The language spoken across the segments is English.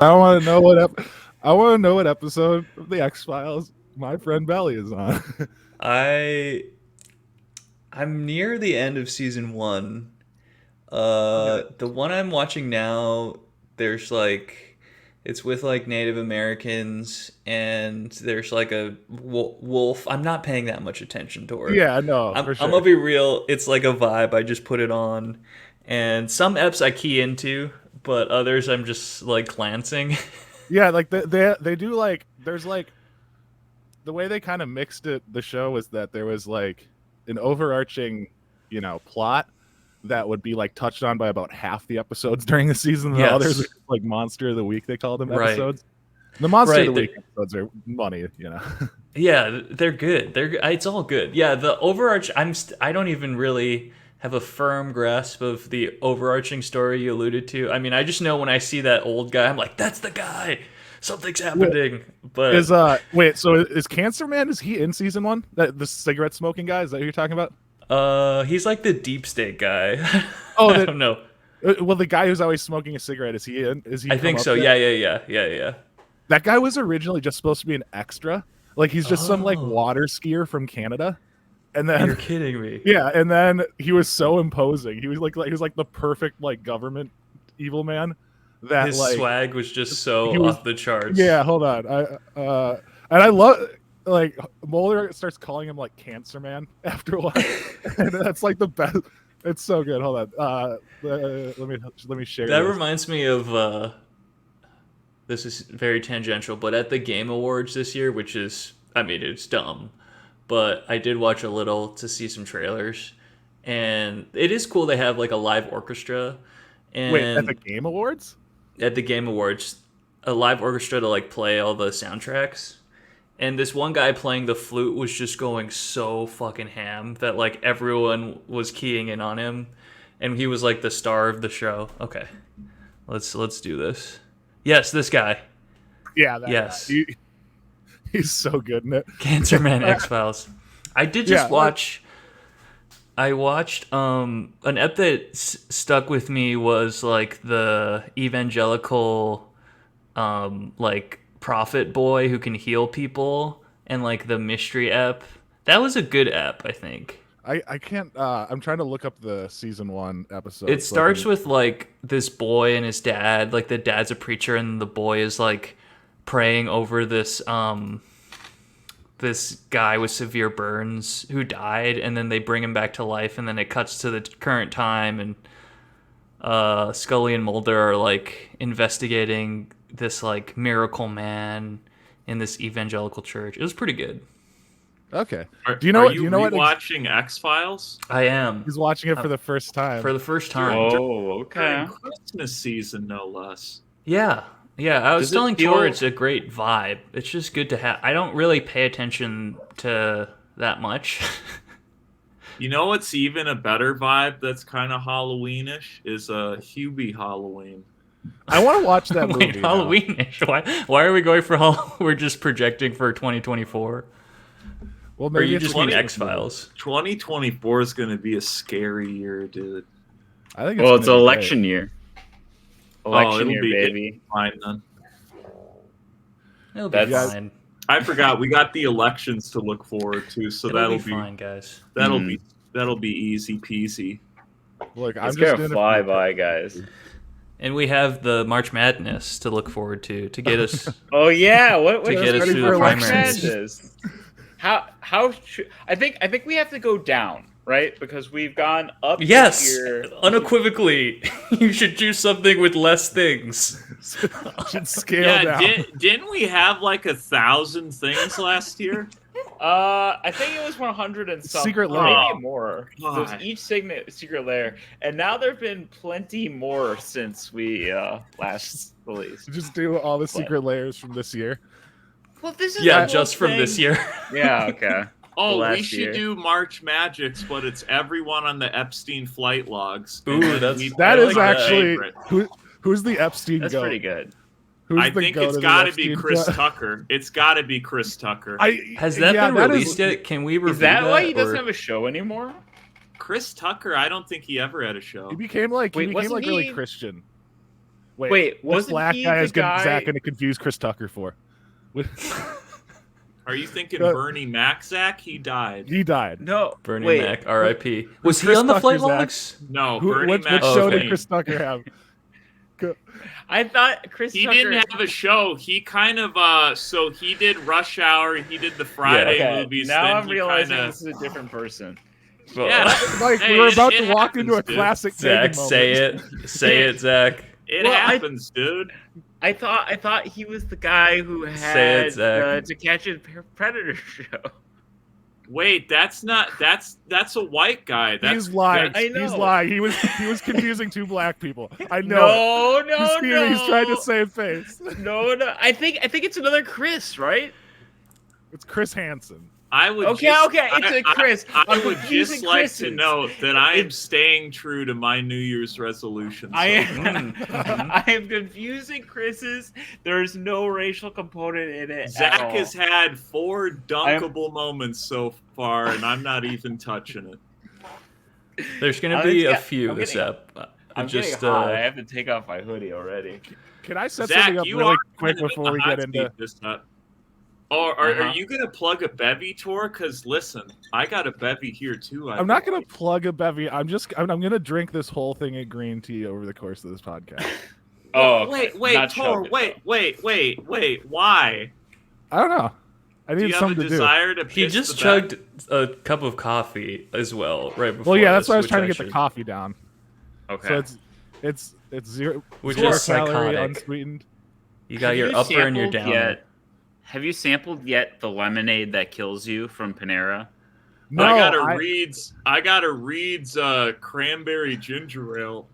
I want to know what I want to know what episode of the X-Files my friend Belly is on. I I'm near the end of season one. Okay. The one I'm watching now, there's like, it's with like Native Americans, and there's like a wolf. I'm not paying that much attention to her. Yeah, no, I'm for I'm sure. gonna be real. It's like a vibe. I just put it on, and some eps I key into, but others I'm just like glancing. Yeah, like they do like there's like the way they kind of mixed it. The show was that there was like an overarching, plot that would be like touched on by about half the episodes during the season. And the others are Yes, just, like Monster of the Week. They call them right, episodes. The Monster of the right. Week episodes are money. Yeah, they're good. It's all good. Yeah, the overarch. I don't even really have a firm grasp of the overarching story you alluded to. I mean, I just know when I see that old guy, I'm like, that's the guy. Something's happening. Is But wait, so is Cancer Man? Is he in season one? That the cigarette smoking guy? Is that who you're talking about? he's like the deep state guy. Oh, I that don't know. well, the guy who's always smoking a cigarette. Is he in? Is he I come think up so. yet? Yeah. That guy was originally just supposed to be an extra. Like he's just some like Oh, water skier from Canada. And you're then kidding me. yeah, and then he was so imposing. He was like he was like the perfect like government evil man that His like swag was just so he was off the charts. yeah, hold on. I love like Mulder starts calling him like Cancer Man after a while. And that's like the best. It's so good. Hold on. Let me share That this. reminds me of this is very tangential, but at the Game Awards this year, which is, I mean, it's dumb, but I did watch a little to see some trailers, and it is cool they have like a live orchestra, Wait, at the and Game Awards? at the Game Awards, a live orchestra to like play all the soundtracks. And this one guy playing the flute was just going so fucking ham that like everyone was keying in on him, and he was like the star of the show. Okay, let's do this. Yes, this guy. Yeah, that guy. Yes, He's so good in it. Cancer Man X Files. I did Yeah, just watch. I watched an ep that stuck with me was like the evangelical like prophet boy who can heal people, and like the mystery ep. That was a good ep, I think. I can't I'm trying to look up the season 1 It episode so I starts can with like this boy and his dad. Like the dad's a preacher, and the boy is like praying over this guy with severe burns who died, and then they bring him back to life, and then it cuts to the current time, and Scully and Mulder are like investigating this like miracle man in this evangelical church. It was pretty good. Okay. Are, Do you know are what you rewatching X Files I am he's watching it uh, for the first time? for the first time. Oh, okay. during Christmas season, no less? Yeah. Yeah, I was Does it telling feel- Tor it's a great vibe. It's just good to have. I don't really pay attention to that much. You know what's even a better vibe that's kind of Halloweenish is a Hubie Halloween. I want to watch that Wait, movie. now. Halloweenish. Why are we going for Halloween? We're just projecting for 2024. Well, Or maybe you it's just mean 20 X-Files? 2024 is going to be a scary year, dude. I think Well, it's gonna be election year. Election it'll year, be baby. fine then. It'll be That's- fine. I forgot we got the elections to look forward to, so It'll that'll be fine, guys. that'll be easy peasy. great. Look, I'm It's just gonna gonna fly by, guys. And we have the March Madness to look forward to get us. Oh yeah, what To get us ready through for the elections. primaries. Madness? I think we have to go down, right? Because we've gone up this Yes, year. unequivocally, you should do something with less things. should scale Yeah, down. didn't we have like 1,000 things last year? I think it was 100 and something. Secret lair. Maybe more. God. There's each secret lair, and now there've been plenty more since we last released. Just do all the secret layers from this year. Well, this is Yeah, the just whole from this thing. year. Yeah, okay. Oh, we last should year. do March Magics, but it's everyone on the Epstein flight logs. Ooh, And then that's- we- That I is like that. actually favorite. who's the Epstein That's goat? pretty good. Who's I the think goat it's of the got to be Epstein Chris goat? Tucker. It's got to be Chris Tucker. Has that yeah, been that is- released yet? Can we review Is that why he doesn't or- have a show anymore? Chris Tucker, I don't think he ever had a show. He became like Wait, he became wasn't like really he- Christian. Wait, what wasn't black he guy the is guy? Zach going to confuse Chris Tucker for? Are you thinking Uh, Bernie Mac, Zach? He died. He died. No, Bernie wait. Mac, R.I.P. Was he Chris on the Tucker, flight Zach. logs? No, Who, Bernie which Mac. Oh, show okay. did Chris Tucker have? I thought Chris He Tucker. didn't have a show. He kind of so he did Rush Hour. He did the Friday Okay, movies. now then I'm he realizing kinda, this is a different person. Well, Yeah. Like Hey, we were about it to walk into a happens, dude. classic Zach, Kagan say moment. it. Say it, Zach. It Well, happens, dude. I thought he was the guy who Say had it, Zach. To Catch a Predator show. Wait, that's a white guy. That's He's lying. I know. He's lying. He was confusing two black people. I know. it. No, He's scheming. He's trying to save face. No. I think it's another Chris, right? It's Chris Hansen. I would Okay, just, it's a Chris. I I'm would confusing just like to Chris's. note that I am staying true to my New Year's resolution. I so am. Mhm. I am confusing Chris's. There's no racial component in it. Zach at all. has had 4 dunkable moments so far, and I'm not even touching it. There's gonna I'm be a getting- few I'm this getting- ep. I'm Just getting hot. I have to take off my hoodie already. Can I set Zach, something up you really are quick kind of before in we the get hot into? seat this time. Or are Uh-huh. you gonna plug a bevy tour? Because listen, I got a bevy here too. I'm not gonna plug a bevy. I'm gonna drink this whole thing of green tea over the course of this podcast. Oh, okay. Wait, Not Tor, chug it, wait. Why? I don't know. I Do need you have a something to do. desire to? He piss just the bed? chugged a cup of coffee as well, right before. Well, yeah, that's this, why I was which trying to get actually- the coffee down. Okay. So it's zero, Which 0 is calorie, psychotic. unsweetened. You got your upper and your downer. Have you sampled yet the lemonade that kills you from Panera? No, I got a Reed's cranberry ginger ale,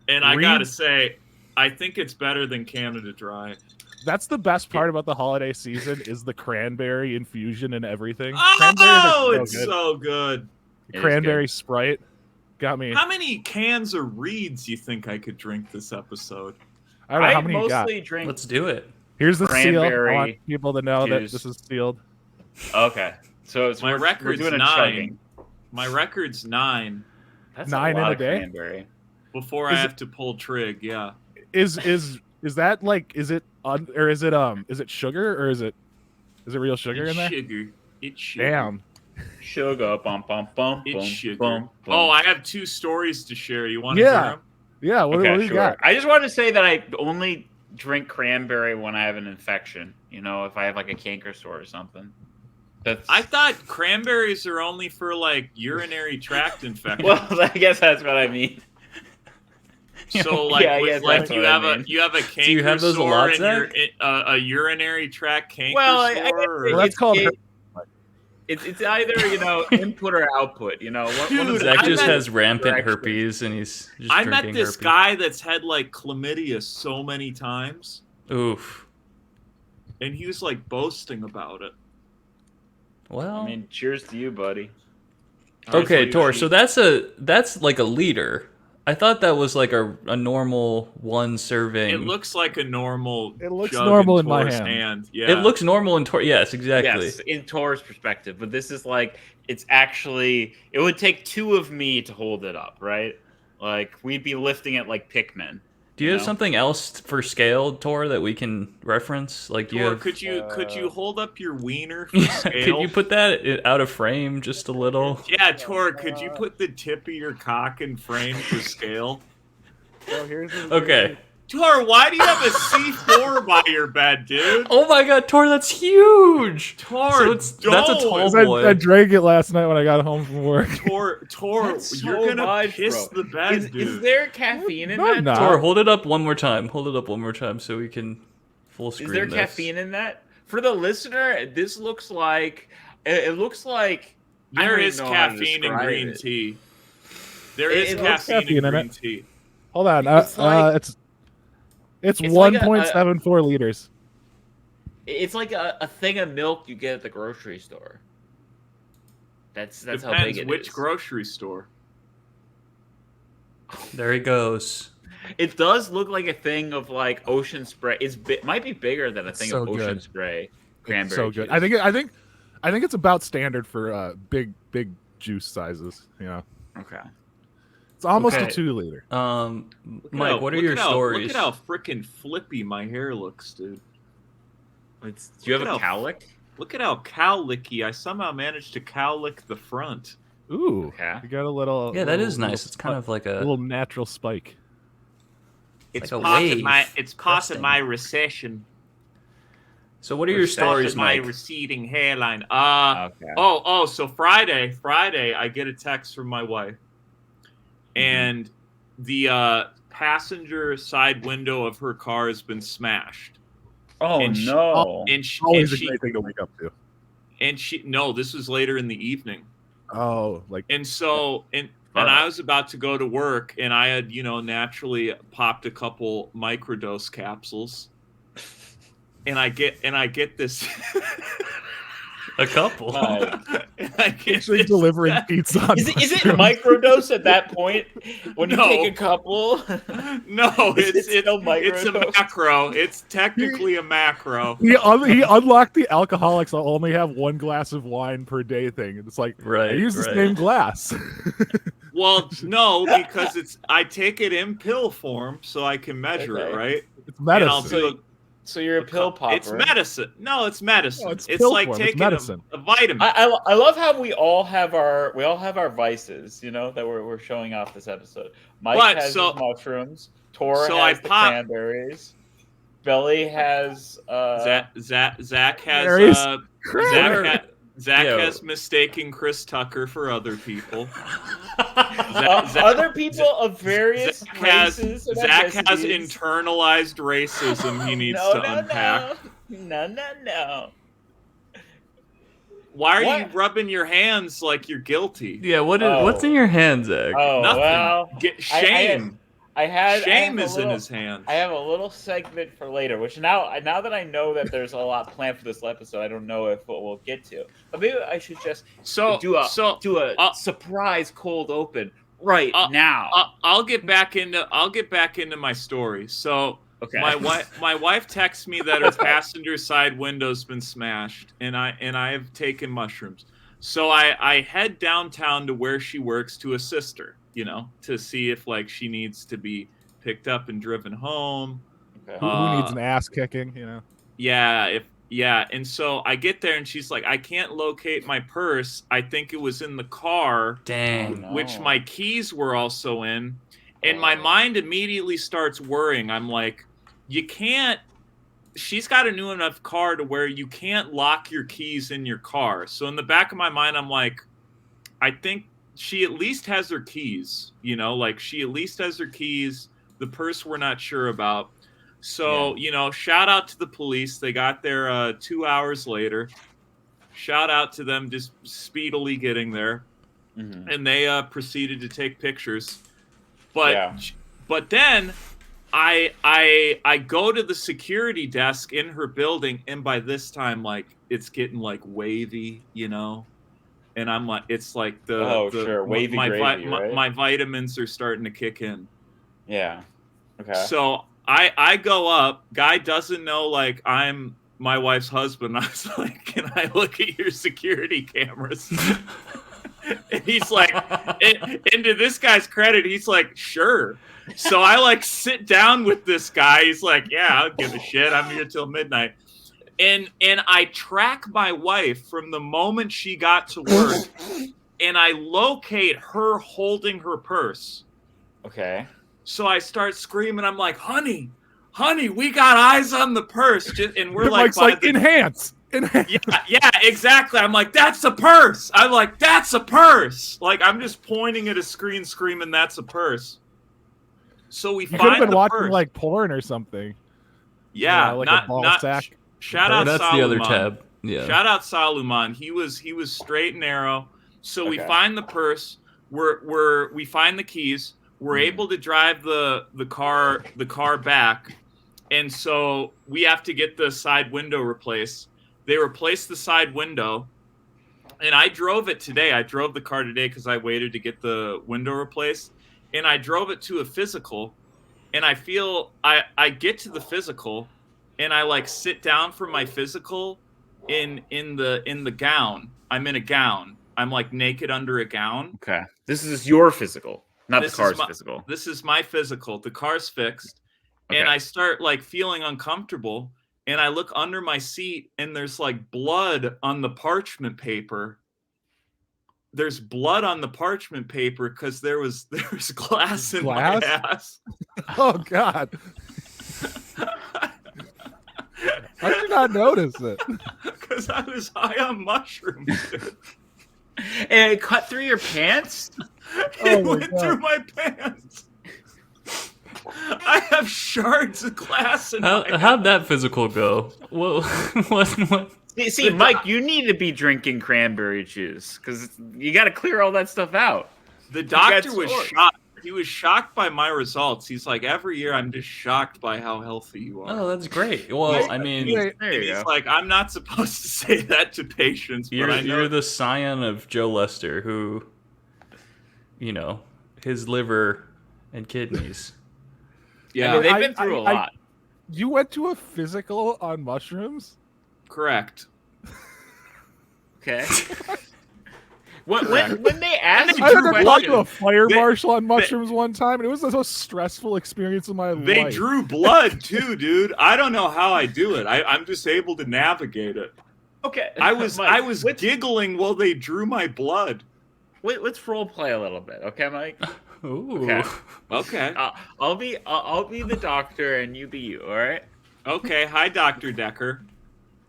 and I gotta Reed's? say, I think it's better than Canada Dry. That's the best part about the holiday season is the cranberry infusion and everything. Oh, Cranberries it's are so good. so good. It is Cranberry Sprite got me. How many cans of Reed's you think I could drink this episode? I don't know I how many you got. mostly drink. Let's do it. Here's the seal. I cranberry want people to know that juice. this is sealed. Okay, so it's My we're record's doing a 9. chugging. My record's 9 That's 9 a lot in a of day? Cranberry. before I Is have to pull trig. Yeah. Is that like is it sugar or is it real sugar in It's there? sugar. It's sugar. Damn. Sugar, bum bum bum It's bum sugar. bum. Oh, I have 2 stories to share. You want to Yeah. hear them? Yeah, what okay, do you sure. got? I just wanted to say that I only drink cranberry when I have an infection. You know, if I have like a canker sore or something. That's I thought cranberries are only for like urinary tract infections. well, I guess that's what I mean. So like, Yeah, I with, guess like that's you what I have mean. you have a canker you have those a sore lot, and you're Zach? a urinary tract canker Well, I sore. guess or- Well, that's called It's either input or output. You know, one of Dude, the Zach I just met- has rampant Actually- herpes, and he's just I met drinking this herpes. guy that's had like chlamydia so many times, Oof. and he was like boasting about it. Well, I mean, cheers to you, buddy. okay, Tor. So that's like a liter. I thought that was like a normal one serving. It looks like a normal. It looks jug normal in my Tor's hand. Yeah. It looks normal in Tor. Yes, exactly. Yes, in Tor's perspective, but this is like it's actually it would take 2 of me to hold it up, right? Like we'd be lifting it like Pikmin. Do you have know? something else for scale, Tor, that we can reference? Like, do you Tor, have? could you hold up your wiener for Yeah, scale? could you put that out of frame just a little? Yeah, Tor, could you put the tip of your cock in frame for scale? So here's Okay. Tor, why do you have a C4 by your bed, dude? Oh my God, Tor, that's huge. Tor, So that's a tall don't. boy. I drank it last night when I got home from work. Tor, That's you're so gonna much, piss bro. the bed, Is dude. there caffeine in No, that? I'm not. Tor, hold it up one more time. Hold it up one more time so we can full screen Is there this. caffeine in that? For the listener, this looks like it looks like I There don't is even know how to caffeine in describe green it. tea. There It is looks caffeine in in green it. tea. Hold on. It's like- It's it's like 1.74 liters. It's like a thing of milk you get at the grocery store. That's how big Depends it which is. grocery store. There he goes. It does look like a thing of like Ocean Spray. Might be bigger than a It's thing so of Ocean good. Spray. It's Cranberry so good. juice. I think it's about standard for big juice sizes. You know, Okay. It's almost Okay. a 2-liter. Mike, what are your stories? Look at how freaking flippy my hair looks, dude. Do you have a cowlick? Look at how cowlicky I somehow managed to cowlick the front. Ooh, Okay. you got a little. Yeah, that is little nice. It's kind of like a little natural spike. It's like a wave. It's part of my recession. So what are your stories, my Mike? receding hairline. Okay. So Friday, I get a text from my wife, and the passenger side window of her car has been smashed. Oh no! Always a great thing to wake up to. And this was later in the evening. Oh, like And so and I was about to go to work, and I had naturally popped a couple microdose capsules. And I get this A couple. actually delivering pizza. Is it microdose at that point when you take a couple? No, it's microdose? a macro. It's technically a macro. He unlocked the alcoholics. I'll only have 1 glass of wine per day thing. And it's like, Right, I use the same glass. Well, no, because I take it in pill form so I can measure it, right? It's medicine. And I'll do So you're a pill popper. It's medicine. No, it's medicine. No, it's like form. taking medicine. a vitamin. I love how we all have our vices, that we're showing off this episode. Mike has his mushrooms. Tor has the cranberries. Billy has Zach has Berries. Zach has mistaken Chris Tucker for other people. Other people of various races. Zach has internalized racism he needs to unpack. No. Why are you rubbing your hands like you're guilty? Yeah, what's in your hands, Zach? Oh, nothing. Well, Shame. Shame is in his hands. I have a little segment for later, which now that I know that there's a lot planned for this episode, I don't know if we'll get to. But maybe I should just do a surprise cold open now. I'll get back into my story. So okay. my wife texts me that her passenger side window's been smashed, and I have taken mushrooms. So I head downtown to where she works to assist her, to see if she needs to be picked up and driven home. Okay. Who needs an ass kicking, Yeah. And so I get there, and she's like, I can't locate my purse. I think it was in the car. Dang. Which my keys were also in. And my mind immediately starts worrying. I'm like, she's got a new enough car to where you can't lock your keys in your car. So in the back of my mind, I'm like, I think she at least has her keys, she at least has her keys. The purse we're not sure about. So, shout out to the police. They got there 2 hours later. Shout out to them just speedily getting there. Mm-hmm. And they proceeded to take pictures. But then I go to the security desk in her building, and by this time, it's getting wavy, and I'm like, it's like wavy gravy, right? My vitamins are starting to kick in. Yeah. Okay. So I go up. Guy doesn't know I'm my wife's husband. I was like, can I look at your security cameras? And he's like, and to this guy's credit, he's like, sure. So I sit down with this guy. He's like, yeah, I'll give a shit. I'm here till midnight. And I track my wife from the moment she got to work, and I locate her holding her purse. Okay. So I start screaming. I'm like, honey, we got eyes on the purse. And we're enhance. Yeah, exactly. I'm like, that's a purse. I'm like, that's a purse. I'm just pointing at a screen screaming, that's a purse. So we you find could have been the watching purse. Porn or something. Yeah, a ball sack. Shout out that's Salomon. The other tab. Yeah. Shout out Salomon. He was straight and narrow. So we find the purse. We find the keys. We're able to drive the car back, and so we have to get the side window replaced. They replaced the side window, and I drove it today. I drove the car today because I waited to get the window replaced, and I drove it to a physical, and I feel I get to the physical, and I sit down for my physical in the gown. I'm in a gown. I'm naked under a gown. Okay. This is your physical. Not the car's physical. This is my physical. The car's fixed. Okay. And I start like feeling uncomfortable. And I look under my seat and there's like blood on the parchment paper. There's blood on the parchment paper because there was glass in my ass. Oh God. I did not notice it. Because I was high on mushrooms. And it cut through your pants? It went through my pants. I have shards of glass in my ass. How'd that physical go? What? See, Mike, you need to be drinking cranberry juice because you got to clear all that stuff out. The doctor was shocked. He was shocked by my results. He's like, every year I'm just shocked by how healthy you are. Oh, that's great. Well, I mean, he's like, I'm not supposed to say that to patients, but I know you're the scion of Joe Lester, who, his liver and kidneys. Yeah, I mean, they've been through a lot. You went to a physical on mushrooms? Correct. Okay. When they asked you, I had to talk to a fire marshal on mushrooms one time, and it was the most stressful experience of my life. They drew blood too, dude. I don't know how I do it. I'm just able to navigate it. Okay. I was giggling while they drew my blood. Let's role play a little bit, okay, Mike? Ooh. Okay. I'll be the doctor, and you be you. All right. Okay. Hi, Dr. Decker.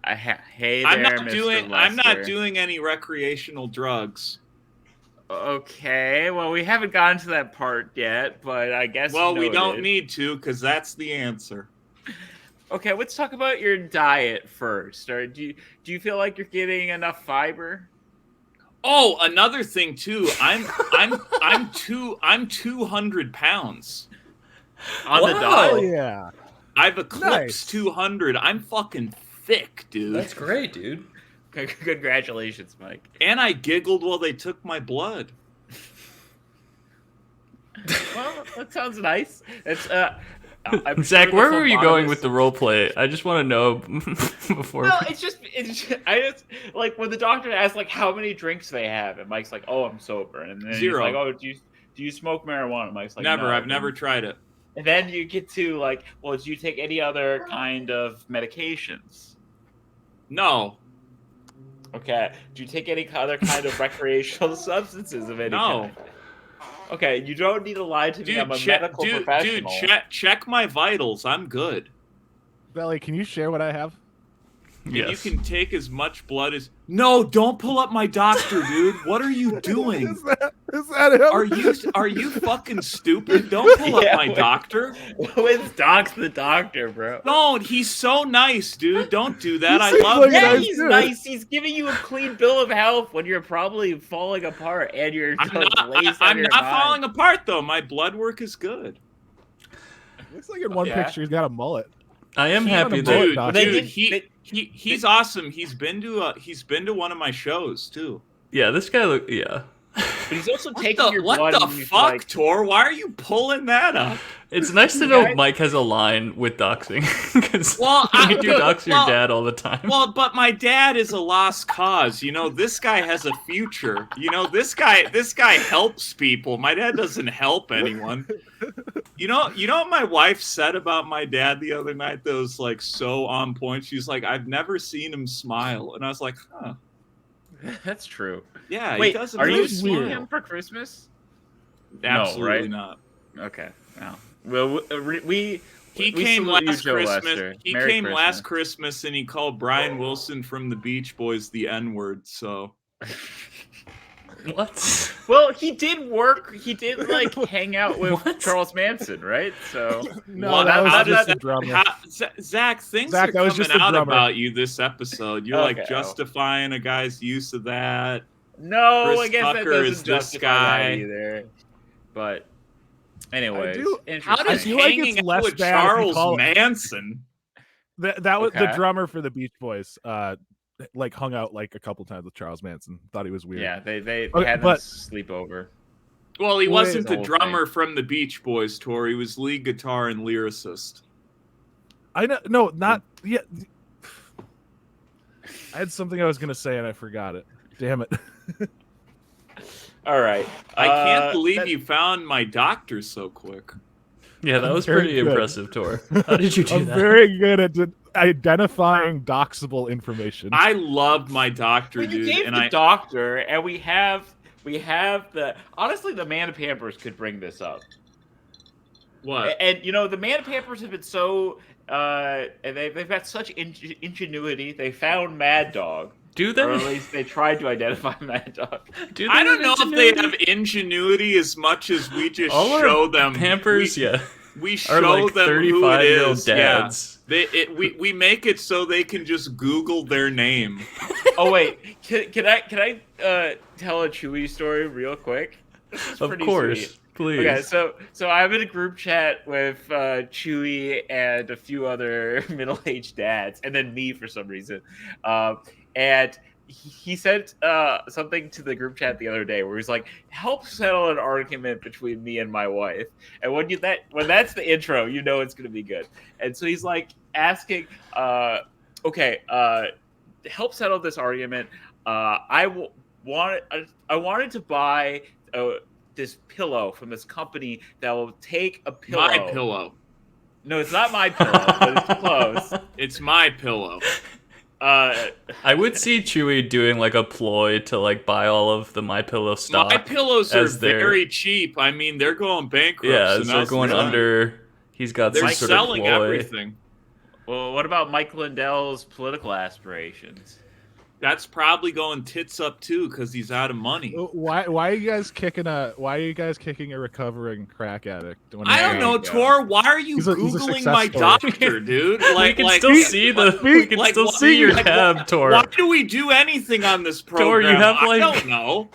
Hey there, Mr. Lester. I'm not doing any recreational drugs. Okay, well, we haven't gotten to that part yet, but I guess. Well, we don't need to, because that's the answer. Okay, let's talk about your diet first. Or do you feel like you're getting enough fiber? Oh, another thing too. I'm 200 pounds on the diet. Yeah, I've eclipsed 200. I'm fucking thick, dude. That's great, dude. Congratulations, Mike. And I giggled while they took my blood. Well, that sounds nice. It's Zach, where were you going with the role play? I just want to know before. No, it's just like when the doctor asks like how many drinks they have, and Mike's like, "Oh, I'm sober," and then 0. He's like, "Oh, do you smoke marijuana?" Mike's like, "Never. No. I've never tried it." And then you get to like, "Well, do you take any other kind of medications?" No. Okay. Do you take any other kind of recreational substances of any kind? Okay, you don't need to lie to me. I'm a medical professional. Dude, check my vitals. I'm good. Belly, can you share what I have? Yes. You can take as much blood as... No, don't pull up my doctor, dude. What are you doing? Is that him? Are you fucking stupid? Don't pull up my doctor. It's Doc's the doctor, bro. Don't. He's so nice, dude. Don't do that. I love like him. He's nice. He's giving you a clean bill of health when you're probably falling apart and you're I'm not falling apart, though. My blood work is good. Looks like in one picture he's got a mullet. I am happy that he's awesome. He's been to one of my shows too. Yeah, this guy But he's also taking your blood. What the fuck, Tor? Why are you pulling that up? It's nice to know Mike has a line with doxing. Because you do dox your dad all the time. Well, but my dad is a lost cause. You know, this guy has a future. You know, this guy helps people. My dad doesn't help anyone. You know what my wife said about my dad the other night that was like so on point? She's like, I've never seen him smile. And I was like, huh. That's true. Yeah, wait, he doesn't are really you seeing smile. him for Christmas? Absolutely not. Okay, no. Well, he came last Christmas. Lester. He Merry came Christmas. last Christmas and he called Brian Wilson from the Beach Boys the N-word. So what? Well, he did work. He did like hang out with Charles Manson, right? So no, that was just the drummer. Zach, things are coming out about you this episode. You're like justifying a guy's use of that. No, Chris I guess Tucker that doesn't is this justify guy that either. But anyways, how does feel like hanging it's out less with bad if you Charles call it- Manson? That was the drummer for the Beach Boys. Like hung out like a couple times with Charles Manson. Thought he was weird. Yeah, they had them sleep over. Well, he wasn't the drummer from the Beach Boys tour. He was lead guitar and lyricist. I know. No, not yet. I had something I was gonna say and I forgot it. Damn it. All right. I can't believe you found my doctor so quick. Yeah, that was pretty impressive, Tor. How did you do I'm that? very good at identifying doxable information. I love my doctor, Well, you dude. gave the doctor, and we have the. Honestly, the Man Pampers could bring this up. What? And the Man Pampers have been so. And they've got such ingenuity. They found Mad Dog. Do they? Or at least they tried to identify Mad Dog. I don't know if they have ingenuity as much as we just show them Pampers. We show them who it is. Dads. Yeah. We make it so they can just Google their name. Oh wait, can I tell a Chewy story real quick? Of course, sweet. please. Okay, so I'm in a group chat with Chewy and a few other middle-aged dads, and then me for some reason, and he sent something to the group chat the other day where he's like, "Help settle an argument between me and my wife." And when that's the intro, you know it's gonna be good. And so he's like asking, "Okay, help settle this argument. I wanted to buy this pillow from this company that will take a pillow." My pillow. No, it's not my pillow, but it's close. It's my pillow. I would see Chewy doing like a ploy to like buy all of the My Pillow stock. My pillows are very cheap. I mean, they're going bankrupt. Yeah, they're going under. He's got they're some sort of selling ploy. everything. Well, what about Mike Lindell's political aspirations? That's probably going tits up too because he's out of money. Why are you guys kicking a recovering crack addict? I don't know, Tor. Why are you Googling my doctor, dude? Like, we can still see see your tab, Tor. Why do we do anything on this program? Tor, you have I don't know.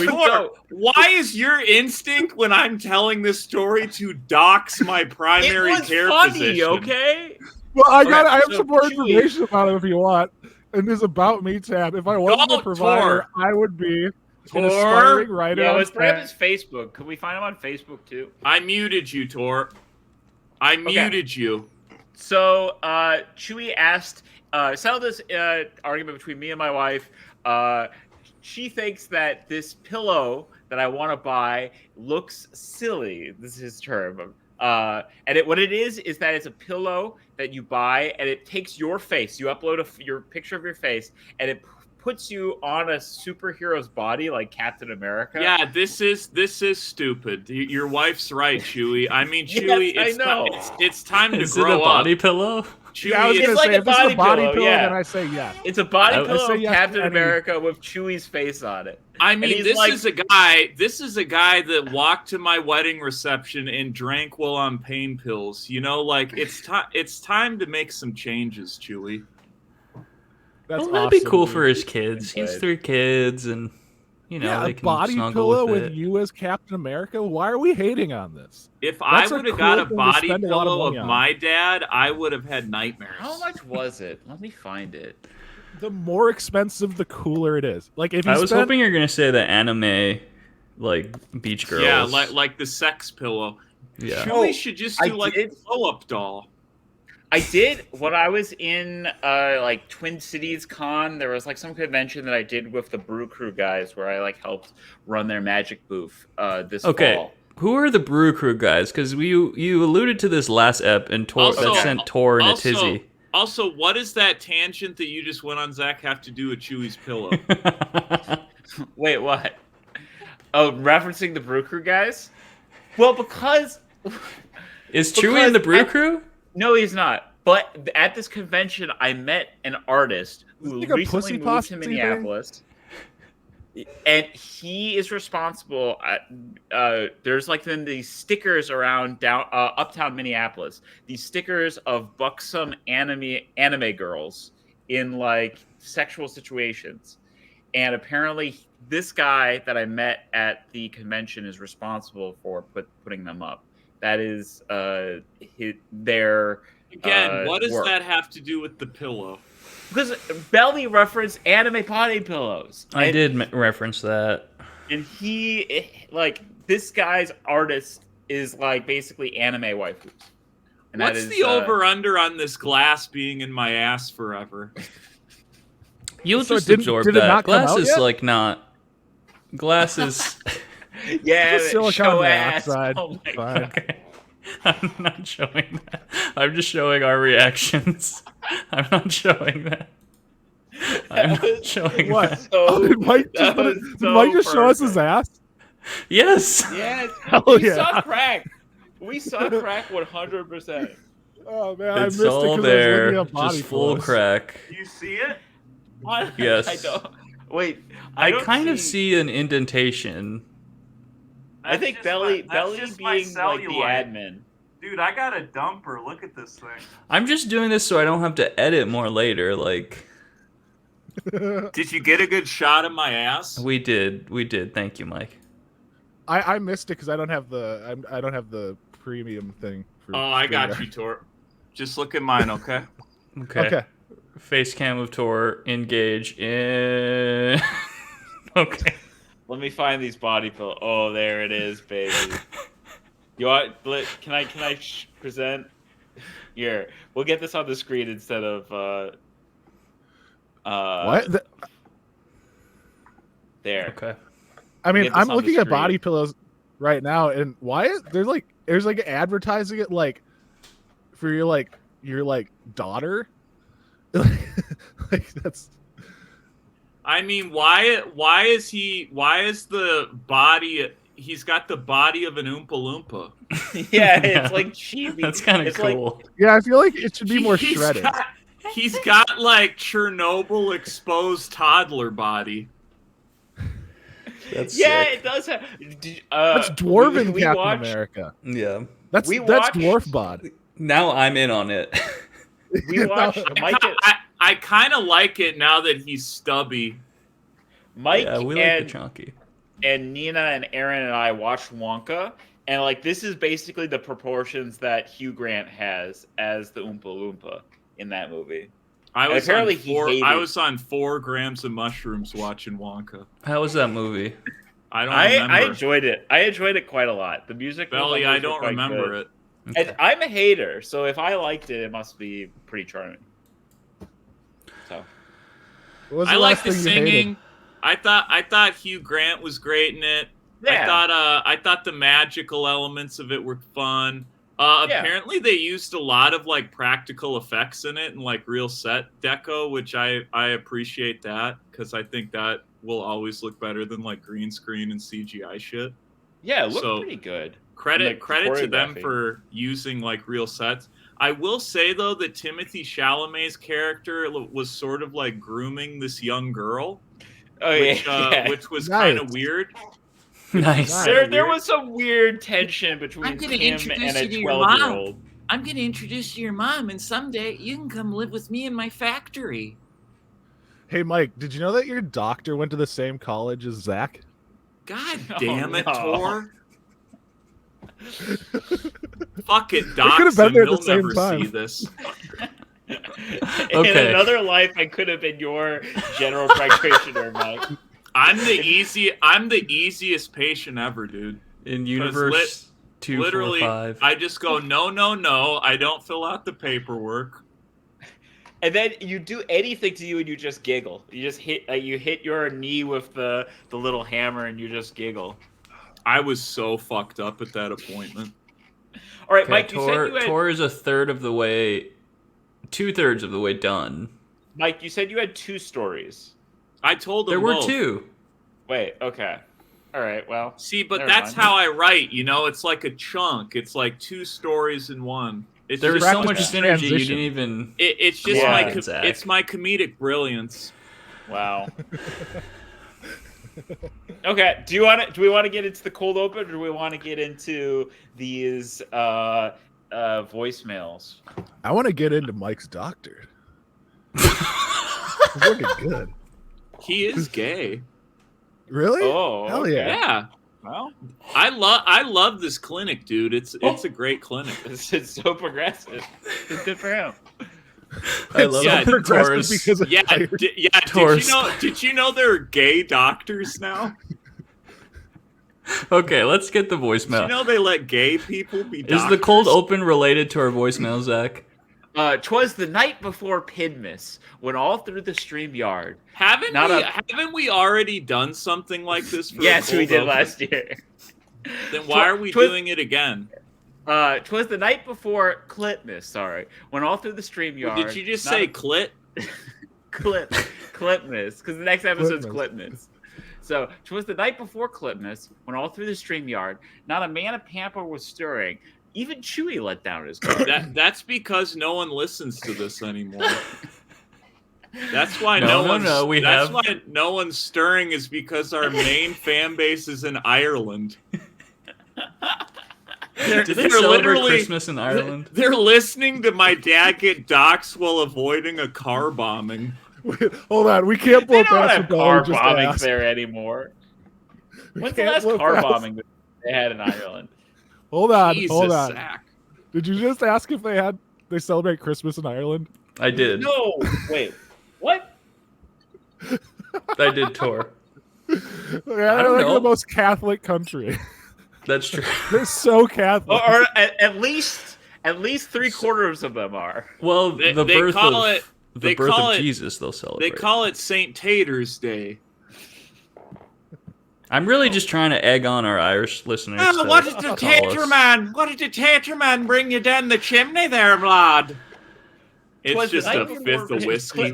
Tor, why is your instinct when I'm telling this story to dox my primary care physician? Okay. Well, I have some more information about it if you want. In this About Me tab, if I wasn't a provider, I would be an aspiring writer. Yeah, let's bring up his Facebook. Could we find him on Facebook too? I muted you, Tor. I muted you. So, Chewy asked, settle this argument between me and my wife. She thinks that this pillow that I want to buy looks silly. This is his term. And what it is that it's a pillow that you buy, and it takes your face. You upload your picture of your face, and it puts you on a superhero's body like Captain America. Yeah, this is stupid. Your wife's right, Chewy. I mean, Chewy, yes, it's time to grow up. Is it a body pillow? Chewy, yeah, I was gonna say, if it's a body pillow, yeah. then I say yes. It's a body pillow of Captain America with Chewy's face on it. I mean, this is a guy that walked to my wedding reception and drank while on pain pills. You know, like it's time to make some changes, Chewy. That'd be cool for his kids. He has 3 kids, and they can body snuggle pillow with with you as Captain America. Why are we hating on this? If I would have got a body pillow of my dad, I would have had nightmares. How much was it? Let me find it. The more expensive, the cooler it is. Like if I was hoping you were gonna say the anime, like Beach Girls. Yeah, like the sex pillow. Yeah. Chewy should just do like a blow-up doll. I did when I was in like Twin Cities Con. There was like some convention that I did with the Brew Crew guys where I like helped run their magic booth this fall. Who are the Brew Crew guys? Because you alluded to this last ep and that sent Tor in a tizzy. Also, what does that tangent that you just went on, Zach, have to do with Chewy's pillow? Wait, what? Oh, referencing the Brew Crew guys? Well, because Chewy in the Brew Crew? No, he's not. But at this convention, I met an artist who recently moved to Minneapolis. And he is responsible. There's like then these stickers around uptown Minneapolis. These stickers of buxom anime girls in like sexual situations. And apparently, this guy that I met at the convention is responsible for putting them up. That is their. Again, what does that have to do with the pillow? Because Belly referenced anime body pillows. I did reference that. And this guy's artist is like basically anime waifus. And what's the over-under on this glass being in my ass forever? You'll just absorb that. Glass is like not Glasses. Yeah, Just silicone show ass. dioxide. Oh my Fine. god. Okay. I'm not showing that. I'm just showing our reactions. I'm not showing that. I'm not showing What? that. So, Did Mike that just, was did so Mike just show us his perfect. ass? Yes. Yes, Hell we yeah. saw crack. We saw crack 100%. Oh man, I It's missed it all because I was looking there. at body Just full pillows. crack. Do you see it? What? Yes. I don't. Wait. I don't kind of see an indentation. I think Belly being like the cellulite. admin. Dude, I got a dumper. Look at this thing. I'm just doing this so I don't have to edit more later. Like Did you get a good shot of my ass? we did. Thank you, Mike. I missed it because I don't have the premium thing. For Oh, I got StreamYard. you, Tor. Just look at mine, okay? Okay. Face cam of Tor. Engage in. Okay. Let me find these body pillows. Oh, there it is, baby. You want? Can I present? Here, we'll get this on the screen instead of What? there. Okay. I mean, Get this I'm on the looking at screen. body pillows right now, and why is there's like advertising it like for your daughter? Like that's I mean, why is the body... He's got the body of an Oompa Loompa. Yeah, it's like chibi. That's kind of It's like- cool. yeah. I feel like it should be more He's shredded. He's got like Chernobyl exposed toddler body. That's Yeah, sick. it does have. That's dwarven we Captain watched, Yeah. America. We That's watched- dwarf bod. Now I'm in on it. We watched I kind of like it now that he's stubby. Mike Yeah, we like the chunky. and Nina and Aaron and I watched Wonka, and like this is basically the proportions that Hugh Grant has as the Oompa Loompa in that movie. I was apparently on he 4, hated- I was on 4 grams of mushrooms watching Wonka. How was that movie? I don't remember. I enjoyed it. I enjoyed it quite a lot. The music. Belly, numbers I were don't quite remember good. it. And I'm a hater, so if I liked it, it must be pretty charming. So What was I the like last the thing you hated? singing. I thought Hugh Grant was great in it. yeah, I thought the magical elements of it were fun. Yeah. Apparently they used a lot of like practical effects in it and like real set deco, which I appreciate that because I think that will always look better than like green screen and CGI shit. yeah, it looked So- pretty good. Credit to them choreography. for using like real sets. I will say though that Timothée Chalamet's character was sort of like grooming this young girl, Oh yeah. which was Nice. kind of weird. Nice. There was some weird tension between I'm gonna him introduce and a you to your mom. 12-year-old. I'm going to introduce you to your mom, and someday you can come live with me in my factory. Hey, Mike, did you know that your doctor went to the same college as Zach? God Oh, damn it, no. Tor. Fuck it, could've Docs, been and there at the you'll same never time. see this. In Okay. another life, I could have been your general practitioner, Mike. I'm the easiest patient ever, dude. In universe Literally, 245. I just go no. I don't fill out the paperwork. And then you do anything to you, and you just giggle. You just hit your knee with the little hammer, and you just giggle. I was so fucked up at that appointment. All right, Okay, Mike. You said you had Tor is a third of the way, 2/3 of the way done. Mike. You said you had 2 stories. I told them There were both. 2. Wait. Okay. All right. Well. See, but Never that's mind. how I write. You know, it's like a chunk. It's like 2 stories in one. It's There was just so much practice synergy you transition. didn't even. It's just Yeah. Zach. it's my comedic brilliance. Wow. Okay. Do we want to get into the cold open, or do we want to get into these voicemails? I want to get into Mike's doctor. He's looking good. He is gay. Really? Oh, Hell okay. yeah. Yeah. Well, I love this clinic, dude. It's a great clinic. it's so progressive. It's good for him. I It's love so Yeah, it. progressive Tor's- because of Yeah, tired. Tor's- did you know there are gay doctors now? Okay, let's get the Did you voicemail. know they let gay people be doctors? Is the cold open related to our voicemail, Zach? 'Twas the night before Pidmas, when all through the stream yard. Haven't we already done something like this for Yes, we did last year. Then why are we doing it again? 'Twas the night before Clitmas, sorry. When all through the stream yard. Did you just say clit? Clitmas, because the next episode's Clitmas. So, 'twas the night before Clitmas, when all through the stream yard, not a man of Pampa was stirring. Even Chewie let down his guard. That's because no one listens to this anymore. That's why why no one's stirring is because our main fan base is in Ireland. Do they celebrate Christmas in Ireland? They're listening to my dad get doxxed while avoiding a car bombing. Hold on, we can't blow past the car bombings there anymore. When's the last car bombing they had in Ireland? Hold on. Zach. Did you just ask if they celebrate Christmas in Ireland? I did. No, wait, what? I did, Tor. They're like the most Catholic country. That's true. They're so Catholic. Or at least 3/4 of them are. Well, the birth of Jesus, they'll celebrate. They call it St. Tater's Day. I'm really just trying to egg on our Irish listeners. What did the tater man? What did the tater man bring you down the chimney there, lad? It's just a fifth of whiskey.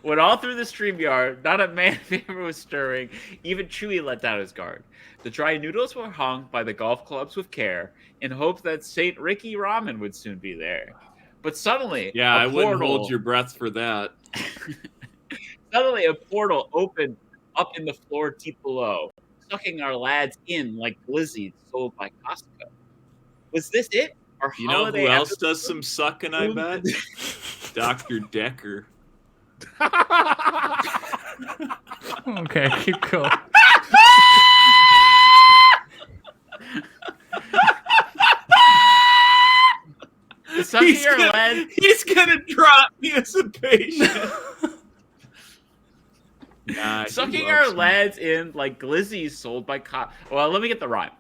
When all through the StreamYard, not a man was stirring. Even Chewie let down his guard. The dry noodles were hung by the golf clubs with care, in hopes that St. Ricky Ramen would soon be there. But suddenly, I wouldn't hold your breath for that. Suddenly, a portal opened up in the floor deep below, sucking our lads in like glizzies sold by Costco. Was this it? Our you know who else does some sucking, I bet? Dr. Decker. Okay, keep going. He's gonna drop me as a patient. Sucking our lads in like glizzies sold by Well, let me get the rhyme.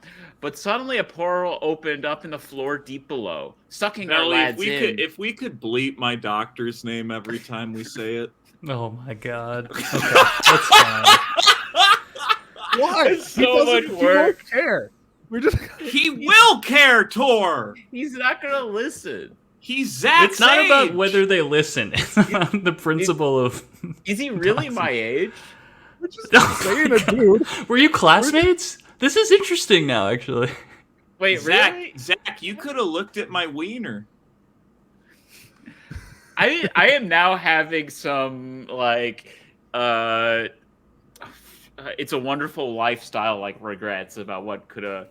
But suddenly a portal opened up in the floor deep below, sucking our lads in. If we could bleep my doctor's name every time we say it. Oh my god. Okay, that's fine. Why? It's so much work. He won't care. He will care, Tor. He's not gonna listen. He's Zach's It's not age. about whether they listen. It's about the principle of... Is he really my age? We're just saying it, dude. Were you classmates? This is interesting now, actually. Wait, really? Zach, you could have looked at my wiener. I am now having some, like, it's a wonderful lifestyle, like, regrets about what could have...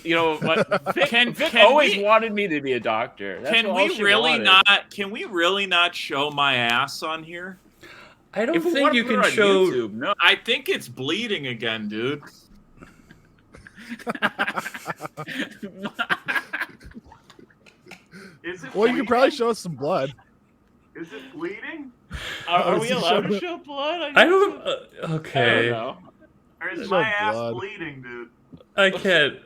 You know what? Vic always wanted me to be a doctor. Can we really not show my ass on here? I don't think you can show. YouTube, no. I think it's bleeding again, dude. Is it well, you could probably show us some blood. Is it bleeding? Are we allowed to show blood? I don't. Okay. I don't know. Or is my ass bleeding, dude? I can't.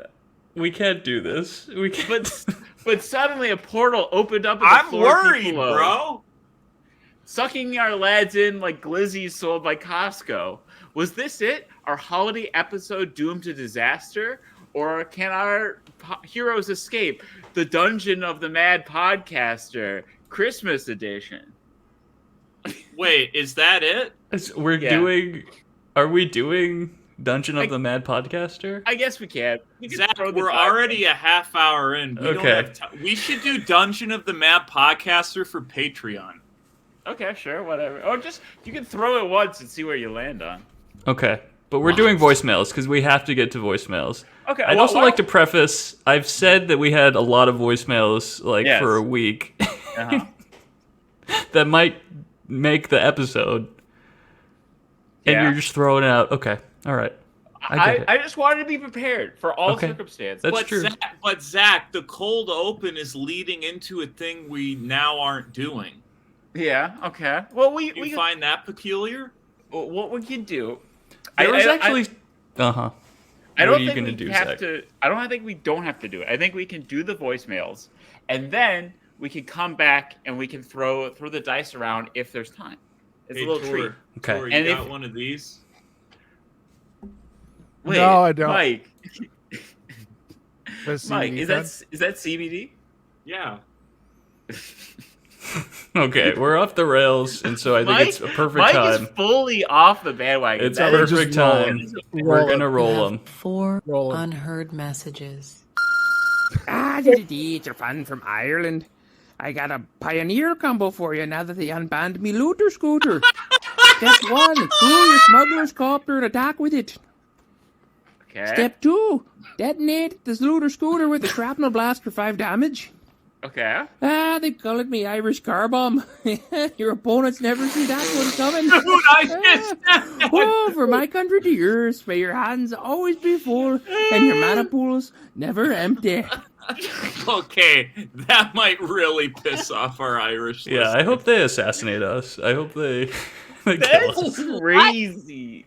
We can't do this. We can't. But suddenly a portal opened up. I'm worried, bro. Sucking our lads in like glizzies sold by Costco. Was this it? Our holiday episode doomed to disaster? Or can our heroes escape? The Dungeon of the Mad Podcaster, Christmas edition. Wait, is that it? Are we doing Dungeon of the Mad Podcaster? I guess we can. Zach, we're already a half hour in. We should do Dungeon of the Mad Podcaster for Patreon. Okay, sure, whatever. Or just, you can throw it once and see where you land on. Okay, but we're doing voicemails because we have to get to voicemails. Okay. I'd also like to preface, I've said that we had a lot of voicemails for a week. Uh-huh. That might make the episode. And you're just throwing it out. Okay. All right. I just wanted to be prepared for all circumstances. That's true. But Zach, the cold open is leading into a thing we now aren't doing. Yeah. Okay. Well, we find that peculiar. What we can do? I don't think we don't have to do it. I think we don't have to do it. I think we can do the voicemails, and then we can come back and we can throw the dice around if there's time. It's a little treat. Okay. Tor, you And got one of these? Wait, No, I don't. Mike, Does Mike, CBD is that CBD? Yeah. Okay, we're off the rails, and so I think it's a perfect Mike time. is fully off the bandwagon. It's a That is perfect just roll time. it. We're gonna We roll have them. 4 Roll 'em. unheard messages. It's your fun from Ireland. I got a pioneer combo for you now that they unbanned me looter scooter. Step 1, crew your smuggler's copter and attack with it. Okay. Step 2, detonate this looter scooter with a shrapnel blast for 5 damage. Okay. They call it me Irish car bomb. Your opponents never see that one coming. Dude, I missed that. Oh, for my country to yours, may your hands always be full and your mana pools never empty. Okay, that might really piss off our Irish Yeah, listeners. I hope they assassinate us. I hope they kill us. That's crazy.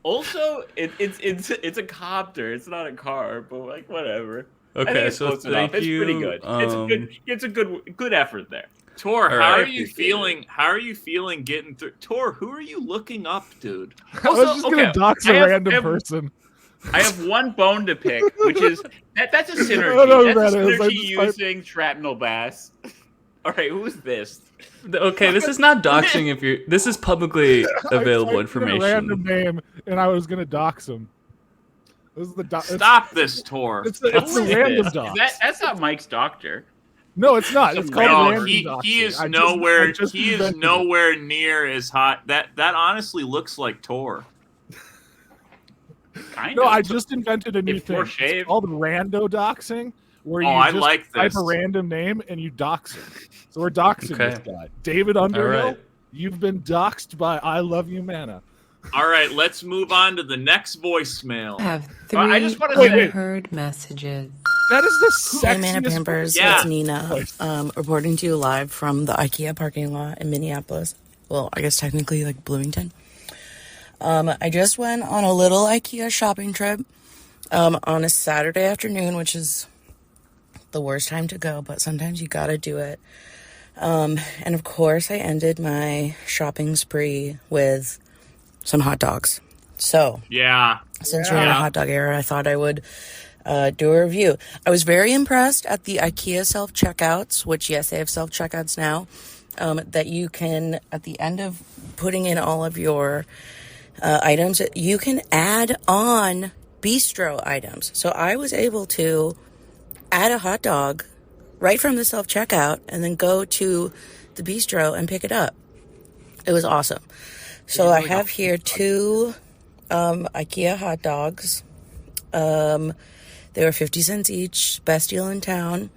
Also, it's a copter. It's not a car, but like whatever. I think Okay, it's so close enough. thank It's you. pretty good. It's a good effort there. Tor, All how right. are you feeling? How are you feeling getting through? Tor, who are you looking up, dude? I was just gonna dox a random person. I have one bone to pick, which is that's a synergy. I don't know who That's a that is. I synergy just- using shrapnel bass. All right, who's this? Okay, this is not doxing if you're. This is publicly available I typed in a random information. name, and I was gonna dox him. This is the Stop this, Tor. It's a Who is random this? dox. That's not Mike's doctor. No, it's not. It's called No, random he doxing. is I nowhere. just He is invented it. nowhere near as hot. That honestly looks like Tor. Kind No, of. I just invented a new Before thing. shave. It's called rando doxing, where you Oh, I just like type this. a random name and you dox him. So we're doxing this Okay. guy. David Underhill, right. you've been doxed by I Love You Mana. All right, let's move on to the next voicemail. I have 3 I just wanna say- unheard messages. That is the Hey, Mana sexiest Pampers, Yeah. it's Nina, voice. reporting to you live from the IKEA parking lot in Minneapolis. Well, I guess technically like Bloomington. I just went on a little IKEA shopping trip on a Saturday afternoon, which is the worst time to go, but sometimes you gotta do it. And of course, I ended my shopping spree with some hot dogs. So, Yeah. since we're in a hot dog era, I thought I would do a review. I was very impressed at the IKEA self-checkouts, which, yes, they have self-checkouts now, that you can, at the end of putting in all of your items, you can add on bistro items. So I was able to add a hot dog right from the self-checkout and then go to the bistro and pick it up. It was awesome. So I have here 2 IKEA hot dogs. They were 50 cents each, best deal in town.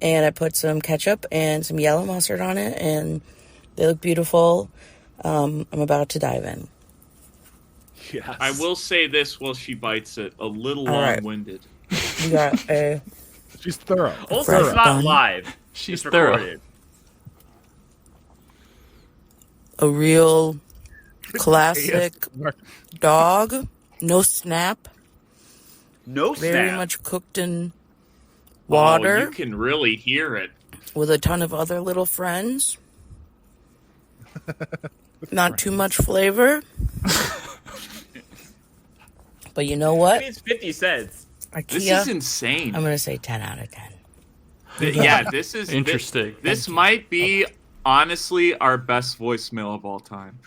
And I put some ketchup and some yellow mustard on it, and they look beautiful. I'm about to dive in. Yes. I will say this while she bites it. A little All right. long-winded. We got a She's thorough. Also, Right it's not bun. live. She's It's thorough. recorded. real classic dog, no snap, No very snap. much cooked in Oh, water you can really hear it. with a ton of other little friends. Not too much flavor. But you know I what? mean, it's 50 cents. This IKEA, is insane. I'm going to say 10 out of 10. Yeah, this is Interesting. This might be honestly our best voicemail of all time.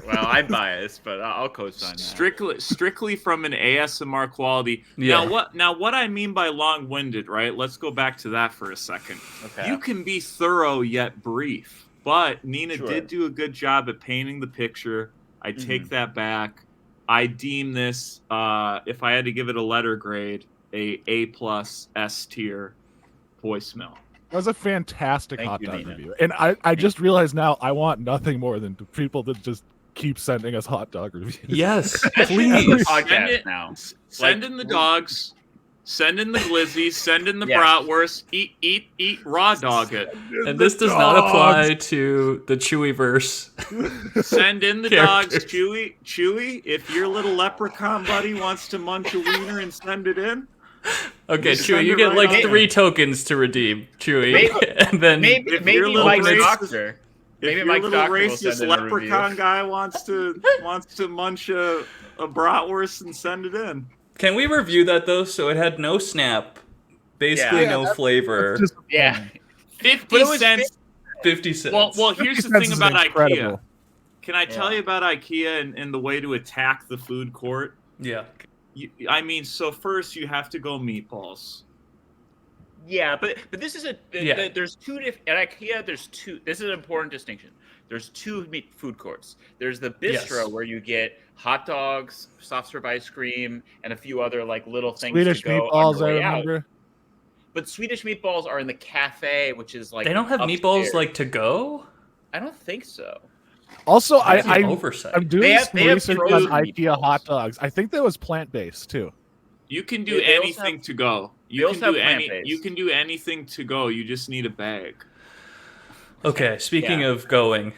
Well, I'm biased, but I'll co-sign that. Strictly from an ASMR quality. Yeah. Now what I mean by long-winded, right? Let's go back to that for a second. Okay. You can be thorough yet brief, but Nina Sure. did do a good job at painting the picture. I take that back. I deem this, if I had to give it a letter grade, A+ S tier voicemail. That was a fantastic Thank hot you, dog Nina. review. And I just realized now I want nothing more than people that just keep sending us hot dog reviews. Yes, That's please. the Send podcast it- now. Send Like, in the dogs. Send in the glizzies. Send in the Yes. bratwurst. Eat, raw dog it. And this does not apply to the Chewy verse. Send in the dogs, Characters. Chewy. If your little leprechaun buddy wants to munch a wiener and send it in, Okay, Just Chewy, send you it get right like on 3 tokens to redeem, Chewy. Maybe- And then Maybe your little Mike's racist- doctor. Maybe If your Mike's little doctor will send racist in a review. leprechaun guy wants to munch a bratwurst and send it in. can we review that though? So it had no snap, basically Yeah, no flavor. Just, Yeah. 50 But it was cents. 50 cents. Well, here's 50 the thing cents is about IKEA. incredible. Can I tell Yeah. you about IKEA and the way to attack the food court? yeah. So first you have to go meatballs. Yeah, but this is Yeah. there's two different at IKEA. There's two. This is an important distinction. There's two food courts. There's the bistro Yes. where you get hot dogs, soft serve ice cream, and a few other like little things Swedish to go meatballs, on your I way out. remember. But Swedish meatballs are in the cafe, which is like They don't have upstairs. meatballs like to go? I don't think so. Also, That's an I'm oversight. doing They have- some they have research on frozen IKEA meatballs. hot dogs. I think that was plant-based too. You can do They also anything have- to go. they You also can do have any. plant-based. You can do anything to go. You just need a bag. Okay, speaking Yeah. of going,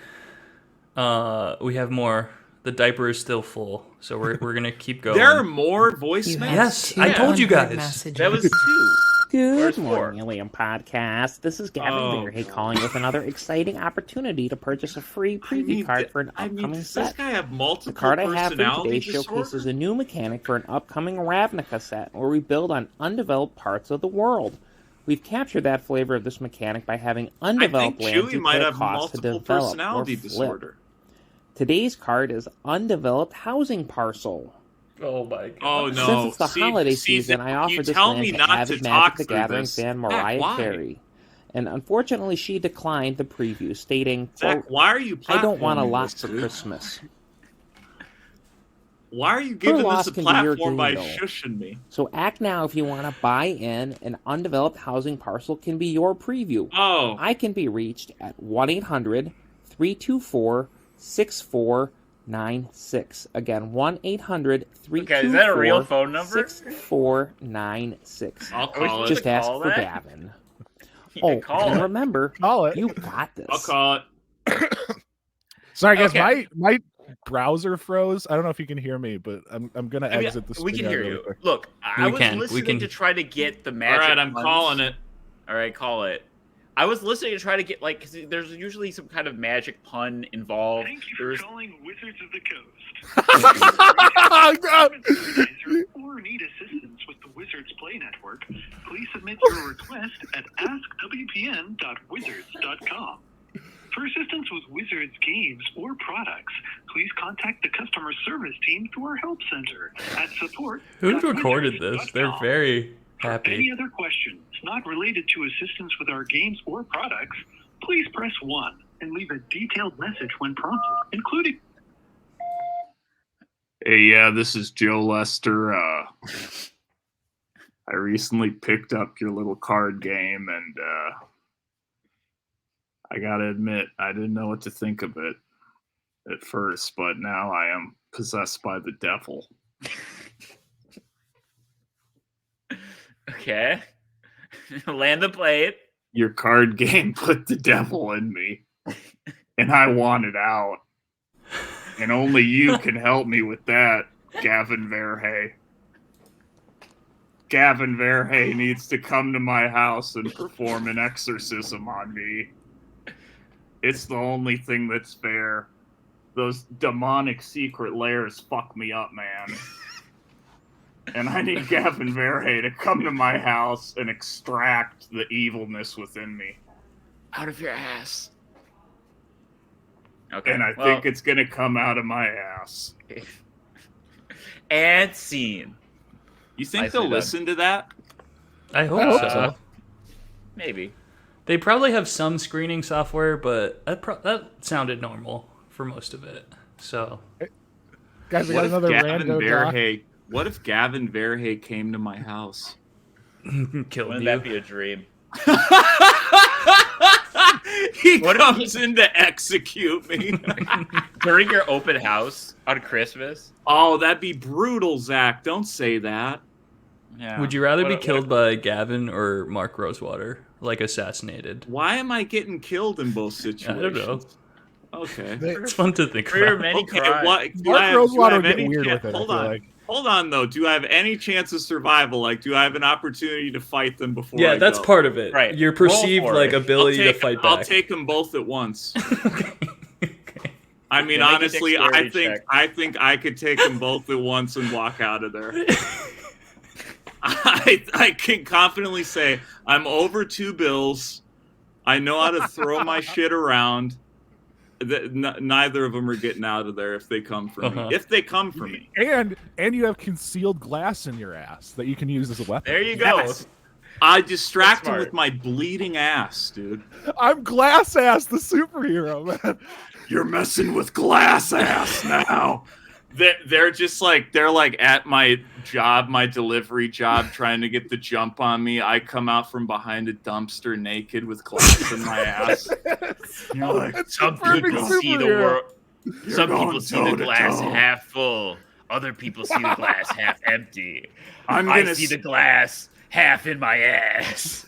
we have more. The diaper is still full, so we're gonna keep going. There are more You voicemails. have Yes, I told you 200 guys. Messages. That was two. Good Where's four? morning, ILYM Podcast. This is Gavin Oh, Bear, calling with another exciting opportunity to purchase a free preview card for an upcoming does this set. guy have The multiple card I have for personality today disorder? showcases a new mechanic for an upcoming Ravnica set, where we build on undeveloped parts of the world. We've captured that flavor of this mechanic by having I think undeveloped lands Chewie you might put a have cost to multiple develop or personality flip. disorder. Today's card is Undeveloped Housing Parcel. Oh my god. Oh no! Since it's the See- holiday see, season, I you offered this tell land me to not avid to Magic talk the through Gathering this. fan Zach, Mariah why? Carey. And unfortunately, she declined the preview, stating, Zach, quote, why are you? I don't want a platforming lot this, for dude? Christmas. Why are you giving loss this a can be your platform by gain, though. shushing me? So act now if you want to buy in. An undeveloped housing parcel can be your preview. Oh, I can be reached at 1-800-324-6496. Again, 1-800-324-6496. Okay, is that a real phone number? I'll call it. Just to ask call for that? Gavin. Yeah, Oh, call and it. remember, Call it. you got this. I'll call it. Sorry, guys. Okay. My browser froze. I don't know if you can hear me, but I'm gonna I mean, exit the. we can StreamYard hear really you. quick. Look, I We was can. We listening can. to try to get the All magic. right, I'm puns. calling it. All right, call it. I was listening to try to get like, because there's usually some kind of magic pun involved. Thank you There's for calling Wizards of the Coast. Or need assistance with the Wizards Play Network, please submit your request at askwpn.wizards.com. For assistance with Wizards games or products, please contact the customer service team through our help center at support. Who recorded this? They're very For any happy. other questions not related to assistance with our games or products, please press 1 and leave a detailed message when prompted, including... Hey, yeah, this is Joe Lester. I recently picked up your little card game, and I gotta admit, I didn't know what to think of it at first, but now I am possessed by the devil. okay. Land the plane. Your card game put the devil in me, and I want it out. And only you can help me with that, Gavin Verhey. Gavin Verhey needs to come to my house and perform an exorcism on me. It's the only thing that's fair. Those demonic secret lairs fuck me up, man. And I need Gavin Verhey to come to my house and extract the evilness within me. Out of your ass. Okay. And I think it's going to come out of my ass. And scene. You think Nicely they'll done. listen to that? I hope hope so. so. Maybe. They probably have some screening software, but that sounded normal for most of it. So Guys, we What got if another Gavin rando doc. Verhey? What if Gavin Verhey came to my house? killed Wouldn't you. that be a dream? He What if comes in to execute me. During your open house on Christmas? Oh, that'd be brutal, Zach. Don't say that. Yeah. Would you rather be What- killed by Gavin or Mark Rosewater, like assassinated? Why am I getting killed in both I situations? don't know. Okay. It's fun to think For your about. many Okay, crimes. what? Mark do I Rosewater have would get any weird chance- with it. Hold I feel on. like. Hold on, though. Do I have any chance of survival? Like, do I have an opportunity to fight them before? Yeah, I that's go? part of it. Right. Your perceived Roll for it. ability to fight back. I'll take them both at once. I mean, Yeah, make a honestly, dexterity I think I could take them both at once and walk out of there. I can confidently say I'm over 2 bills. I know how to throw my shit around. Neither of them are getting out of there if they come for me. If they come for me. And you have concealed glass in your ass that you can use as a weapon. There you go. Yes. I distract him with my bleeding ass, dude. I'm Glass Ass, the superhero, man. You're messing with Glass Ass now. They're just like, they're like at my job, my delivery job, trying to get the jump on me. I come out from behind a dumpster naked with glass in my ass. You're like, some people see the world. Some people see the glass half full. Other people see the glass half empty. I see the glass half in my ass.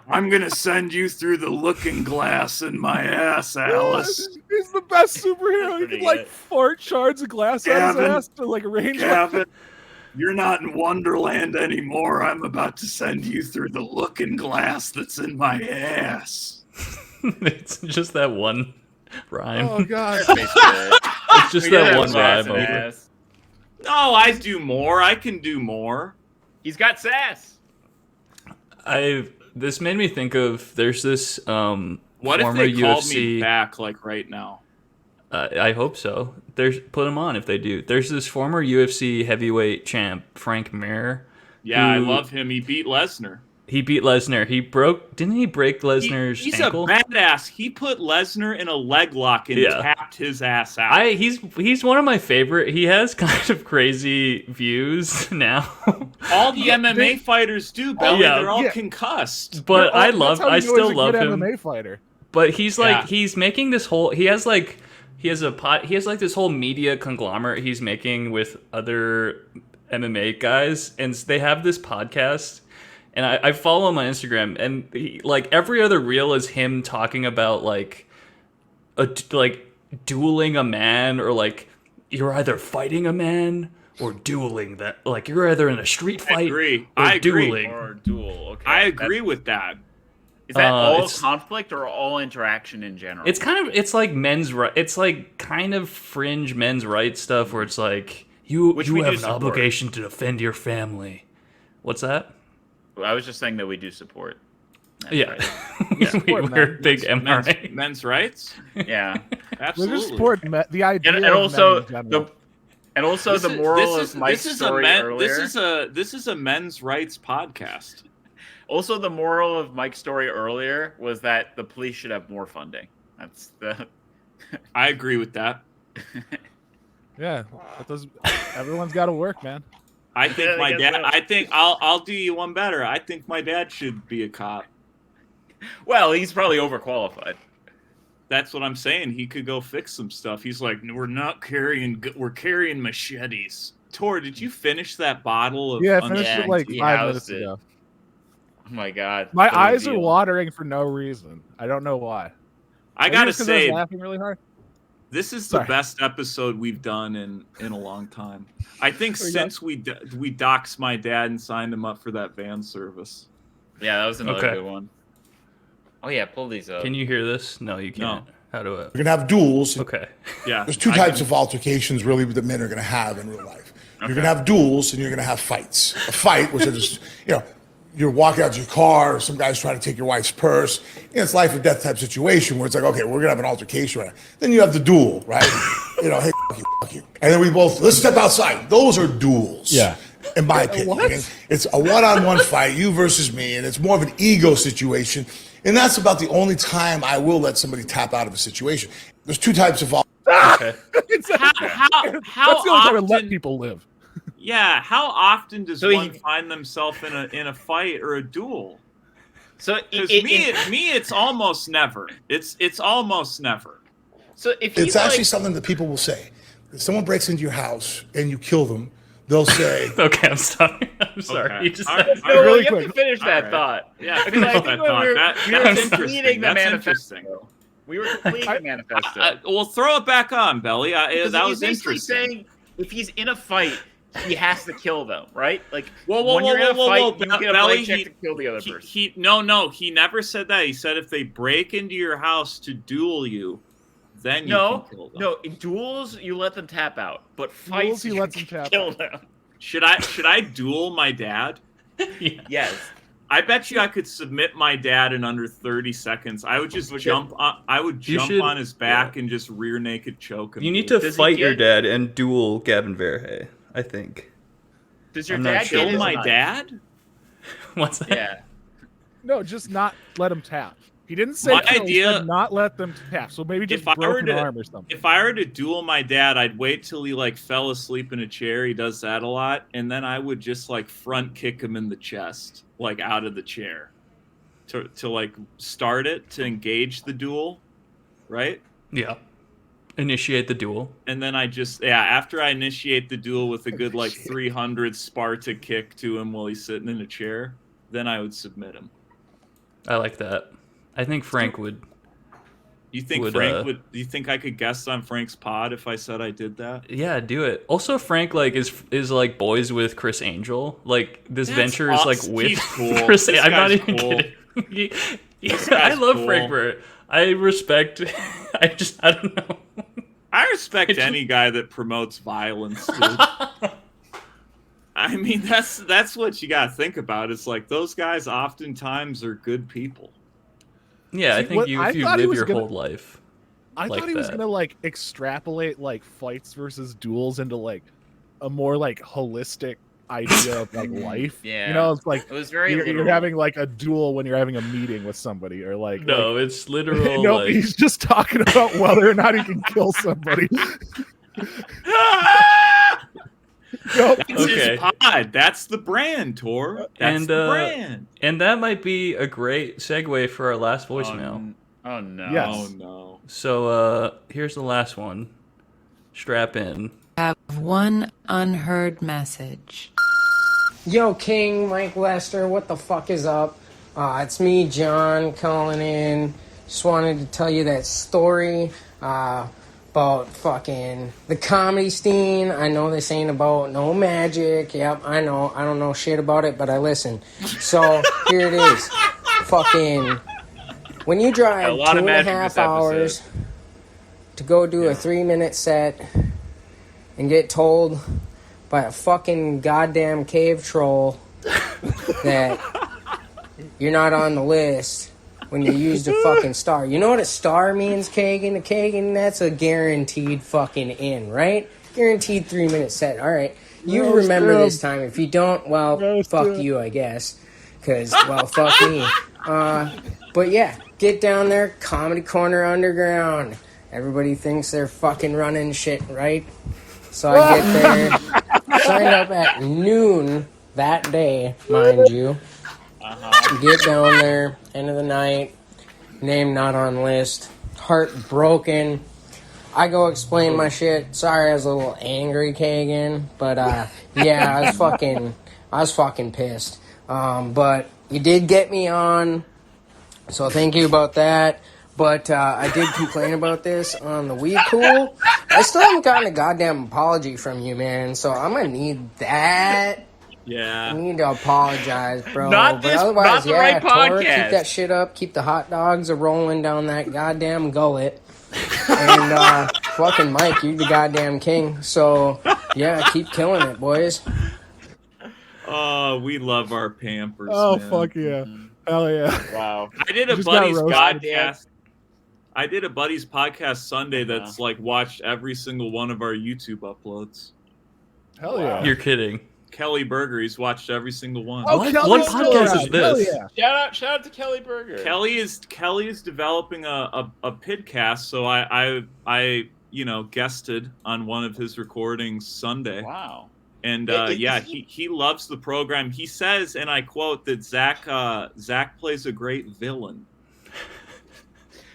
I'm gonna send you through the looking glass in my ass, Alice. He's the best superhero. He can like fart shards of glass out his ass to like range. Gavin, you're not in Wonderland anymore. I'm about to send you through the looking glass that's in my ass. It's just that one rhyme. Oh god. It's just that one rhyme. No, I do more. I can do more. He's got sass. This made me think of, there's this what if former they called UFC, me back like right now? I hope so. Put them on if they do. There's this former UFC heavyweight champ, Frank Mir. Yeah, I love him. He beat Lesnar. He beat Lesnar. Didn't he break Lesnar's ankle? He's a badass. He put Lesnar in a leg lock and tapped his ass out. He's one of my favorite. He has kind of crazy views now. All the MMA fighters do, Belly. They're all concussed. But I still love him. MMA fighter. But he's like he's making this whole. He has like this whole media conglomerate he's making with other MMA guys, and they have this podcast. And I follow him on Instagram, and like every other reel is him talking about like dueling a man, or like you're either fighting a man or dueling that. Like you're either in a street fight or dueling. Or duel. Okay. I agree with that. Is that all conflict or all interaction in general? It's like men's right. It's like kind of fringe men's rights stuff where it's like you have an obligation to defend your family. What's that? I was just saying that we do support. We're big MRA. Men's rights. Yeah, absolutely. We just support the idea, and also the moral of Mike's story earlier. This is a men's rights podcast. Also, the moral of Mike's story earlier was that the police should have more funding. That's the. I agree with that. Yeah, everyone's got to work, man. I think my dad. I think I'll do you one better. I think my dad should be a cop. Well, he's probably overqualified. That's what I'm saying. He could go fix some stuff. He's like, we're carrying machetes. Tor, did you finish that bottle of? Yeah, I finished it like 5 minutes ago. Oh my god! My eyes are watering for no reason. I don't know why. I gotta say, I was laughing really hard. This is the best episode we've done in a long time. I think since we doxed my dad and signed him up for that van service. Yeah, that was another good one. Oh yeah, pull these up. Can you hear this? No, you can't. No. How do I? You're gonna have duels. Okay. Yeah. There's two types of altercations really that men are gonna have in real life. You're gonna have duels and you're gonna have fights. A fight, which are just you're walking out to your car, or some guy's trying to take your wife's purse. It's life or death type situation where it's like, okay, we're gonna have an altercation right now. Then you have the duel, right? Hey, fuck you. And then let's step outside. Those are duels. Yeah. In my opinion. It's a one-on-one fight, you versus me, and it's more of an ego situation. And that's about the only time I will let somebody tap out of a situation. There's two types of How That's the only time I let people live. Yeah, how often does one find themselves in a fight or a duel? So it's almost never. It's almost never. So if it's actually something that people will say. If someone breaks into your house and you kill them, they'll say, "Okay, I'm sorry. I'm sorry." Okay. You just really quick. Have to finish that thought. Yeah, because I think we were completing the manifesto. We were completing the manifesto. Well, throw it back on, Belly. That was interesting. if he's in a fight, he has to kill them, right? Like, whoa, when you're in a fight, you Be- get a Belly, blank check to kill the other person. No, he never said that. He said if they break into your house to duel you, then you can kill them. No, in duels you let them tap out, but fights you let them tap kill out. them. Should I duel my dad? Yes. I bet you I could submit my dad in under 30 seconds. I would just jump on his back and just rear naked choke him. You need to fight your dad and duel Gavin Verhey, I think. Does your dad kill my dad? What's that? Yeah. No, just not let him tap. He didn't say My kill, he idea- said not let them tap. So maybe just If I were broken to- arm or something. If I were to duel my dad, I'd wait till he like fell asleep in a chair. He does that a lot, and then I would just like front kick him in the chest, like out of the chair, to like start it, to engage the duel, right? Yeah. Initiate the duel. And then after I initiate the duel with a good like 300 Sparta kick to him while he's sitting in a chair, then I would submit him. I like that. I think Frank would. You think Frank would? Do you think I could guest on Frank's pod if I said I did that? Yeah, do it. Also, Frank like is like boys with Chris Angel. Like this That's venture is like awesome. with He's cool. Chris. This I'm not guy's even cool. kidding. This I guy's love cool. Frank Burt. I respect. I don't know. I respect any guy that promotes violence, dude. I mean, that's what you gotta think about. It's like those guys oftentimes are good people. Yeah, I See, think what- if I you thought he live was your gonna- whole life. I like thought he was that. gonna like extrapolate like fights versus duels into like a more like holistic idea of like life. Yeah. You know, it's like It was very you're literal. having like a duel when you're having a meeting with somebody, or like No, it's literal. no, like, he's just talking about whether or not he can kill somebody. Nope. That's his pod. That's the brand, Tor. That's the brand. And that might be a great segue for our last voicemail. Oh no. Yes. Oh no. So here's the last one. Strap in. Have one unheard message. Yo, King, Mike Lester, what the fuck is up? It's me, John, calling in. Just wanted to tell you that story about fucking the comedy scene. I know this ain't about no magic. Yep, I know. I don't know shit about it, but I listen. So, here it is. Fucking, when you drive A lot of 2.5 magic this episode. hours to go do a 3-minute set and get told by a fucking goddamn cave troll that you're not on the list when you used a fucking star. You know what a star means, Kagan? A Kagan, that's a guaranteed fucking in, right? Guaranteed 3-minute set. All right. You No, remember Stim. this time. If you don't, well, No, fuck Stim. you, I guess. Because, well, fuck me. But yeah, get down there, Comedy Corner Underground. Everybody thinks they're fucking running shit, right? So I get there, signed up at noon that day, mind you. Get down there, end of the night, name not on list, heartbroken. I go explain my shit. Sorry, I was a little angry, Kagan, but yeah, I was fucking pissed. But you did get me on, so thank you about that. But I did complain about this on the We Cool. I still haven't gotten a goddamn apology from you, man. So I'm gonna need that. Yeah. I need to apologize, bro. Not but this- otherwise, not the yeah, right Tor, podcast. keep that shit up. Keep the hot dogs a rolling down that goddamn gullet. And fucking Mike, you the goddamn king. So yeah, keep killing it, boys. Oh, we love our Pampers. Oh man. fuck yeah! Hell yeah! Wow. I did a Just got buddy's roasted. podcast. I did a buddy's podcast Sunday that's like watched every single one of our YouTube uploads. Hell yeah! You're kidding. Kelly Berger, he's watched every single one. Oh, What? Kelly's What still podcast around. is this? Hell yeah. Shout out to Kelly Berger. Kelly is developing a podcast, so I guested on one of his recordings Sunday. Wow. And Is yeah, he- he loves the program. He says, and I quote, that Zach plays a great villain.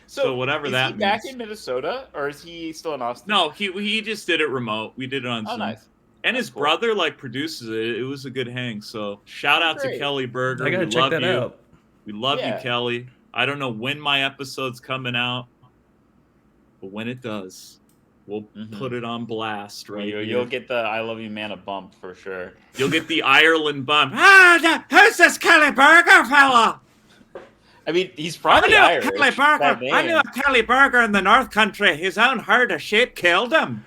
So whatever is that he means. back in Minnesota, or is he still in Austin? No, he just did it remote. We did it on Oh, Zoom. nice. And That's his cool. brother produces it. It was a good hang. So shout out to Great. Kelly Berger. I gotta We check love that you. out. We love Yeah. you, Kelly. I don't know when my episode's coming out, but when it does, We'll put it on blast, right? You'll get the "I love you, man" a bump for sure. You'll get the Ireland bump. Who's this Kelly Burger fella? I mean, he's probably Irish. Kelly Burger. I knew a Kelly Burger in the North Country. His own herd of sheep killed him.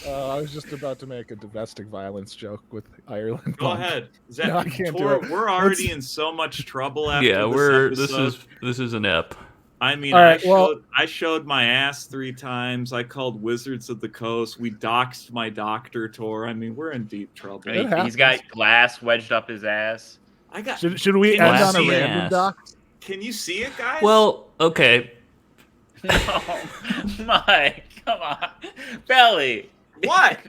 I was just about to make a domestic violence joke with Ireland. Go ahead. No, I can't do it. We're already in so much trouble after this episode. This is an ep. I mean, right, I showed my ass 3 times. I called Wizards of the Coast. We doxed my doctor, Tor. I mean, we're in deep trouble. He's got glass wedged up his ass. Should we end on a random dox? Can you see it, guys? Well, okay. Oh, Mike, come on. Belly. What?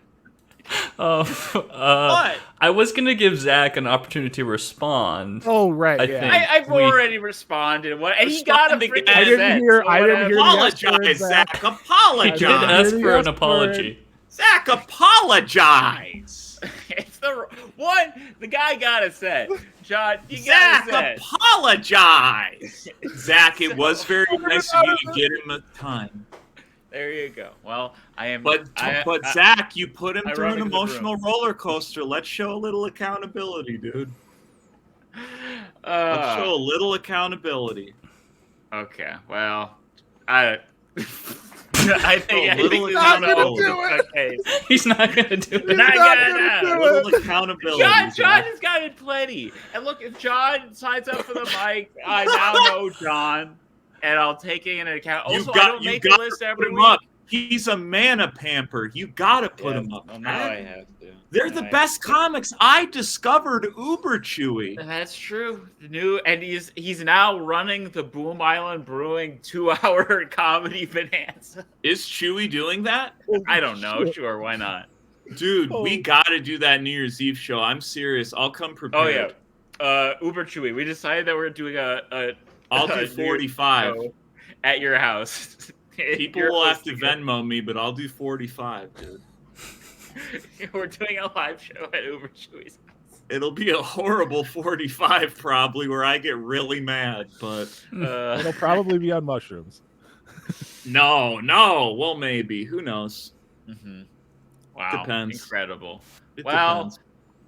What? I was gonna give Zach an opportunity to respond. Oh right, I've already responded. And he got a freaking I didn't hear. Apologize, Zach. Apologize. I did ask for an apology. Zach, apologize. It's the one. The guy got it said. John, you Zach, got it said. Apologize. Zach, it was very nice of you to get him a time. There you go. Well, I am. But Zach, you put him through an emotional roller coaster. Let's show a little accountability, dude. Let's show a little accountability. Okay. Well, I think he's not gonna do it. He's not gonna do it. Not gonna do it. A little accountability. John has gotten plenty. And look, if John signs up for the mic, I now know John. And I'll take it into account. Also, I don't make a list every week. He's a mana pamper. You gotta put him up. Well, now I have to. They're the best comics. I discovered Uber Chewy. That's true. And he's now running the Boom Island Brewing 2-hour comedy bonanza. Is Chewy doing that? I don't know. Sure, why not? Dude, we gotta do that New Year's Eve show. I'm serious. I'll come prepared. Oh yeah. Uber Chewy. We decided that we're doing I'll do 45 at your house. People will have to Venmo me, but I'll do 45, dude. We're doing a live show at Uber Chewy's house. It'll be a horrible 45 probably, where I get really mad, but it'll probably be on mushrooms. No. Well, maybe. Who knows? Mm-hmm. Wow. Depends. Incredible. It well, depends.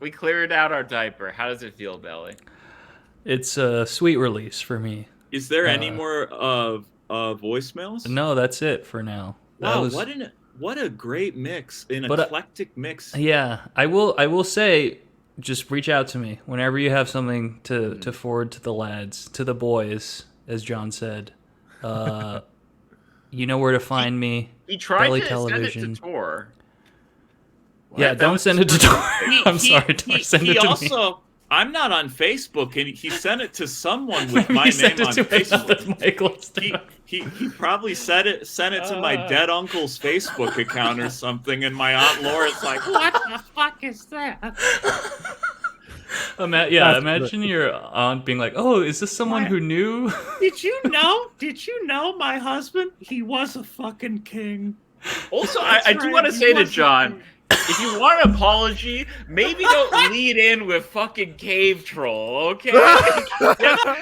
We cleared out our diaper. How does it feel, Belly? It's a sweet release for me. Is there any more voicemails? No, that's it for now. Wow, what a great mix, an eclectic mix. Yeah, I will say, just reach out to me whenever you have something to forward to the lads, to the boys, as John said. You know where to find me. He tried Belly to Television. send it to Tor. Yeah, don't send it to Tor. I'm sorry, Tor. Send it to me. I'm not on Facebook, and he sent it to someone with my name on Facebook. He probably sent it to my dead uncle's Facebook account or something, and my Aunt Laura's like, "What the fuck is that?" Imagine your aunt being like, "Oh, is this someone who knew?" Did you know? Did you know my husband? He was a fucking king. Also, I do want to say to John, if you want an apology, maybe don't lead in with fucking cave troll, okay? Just a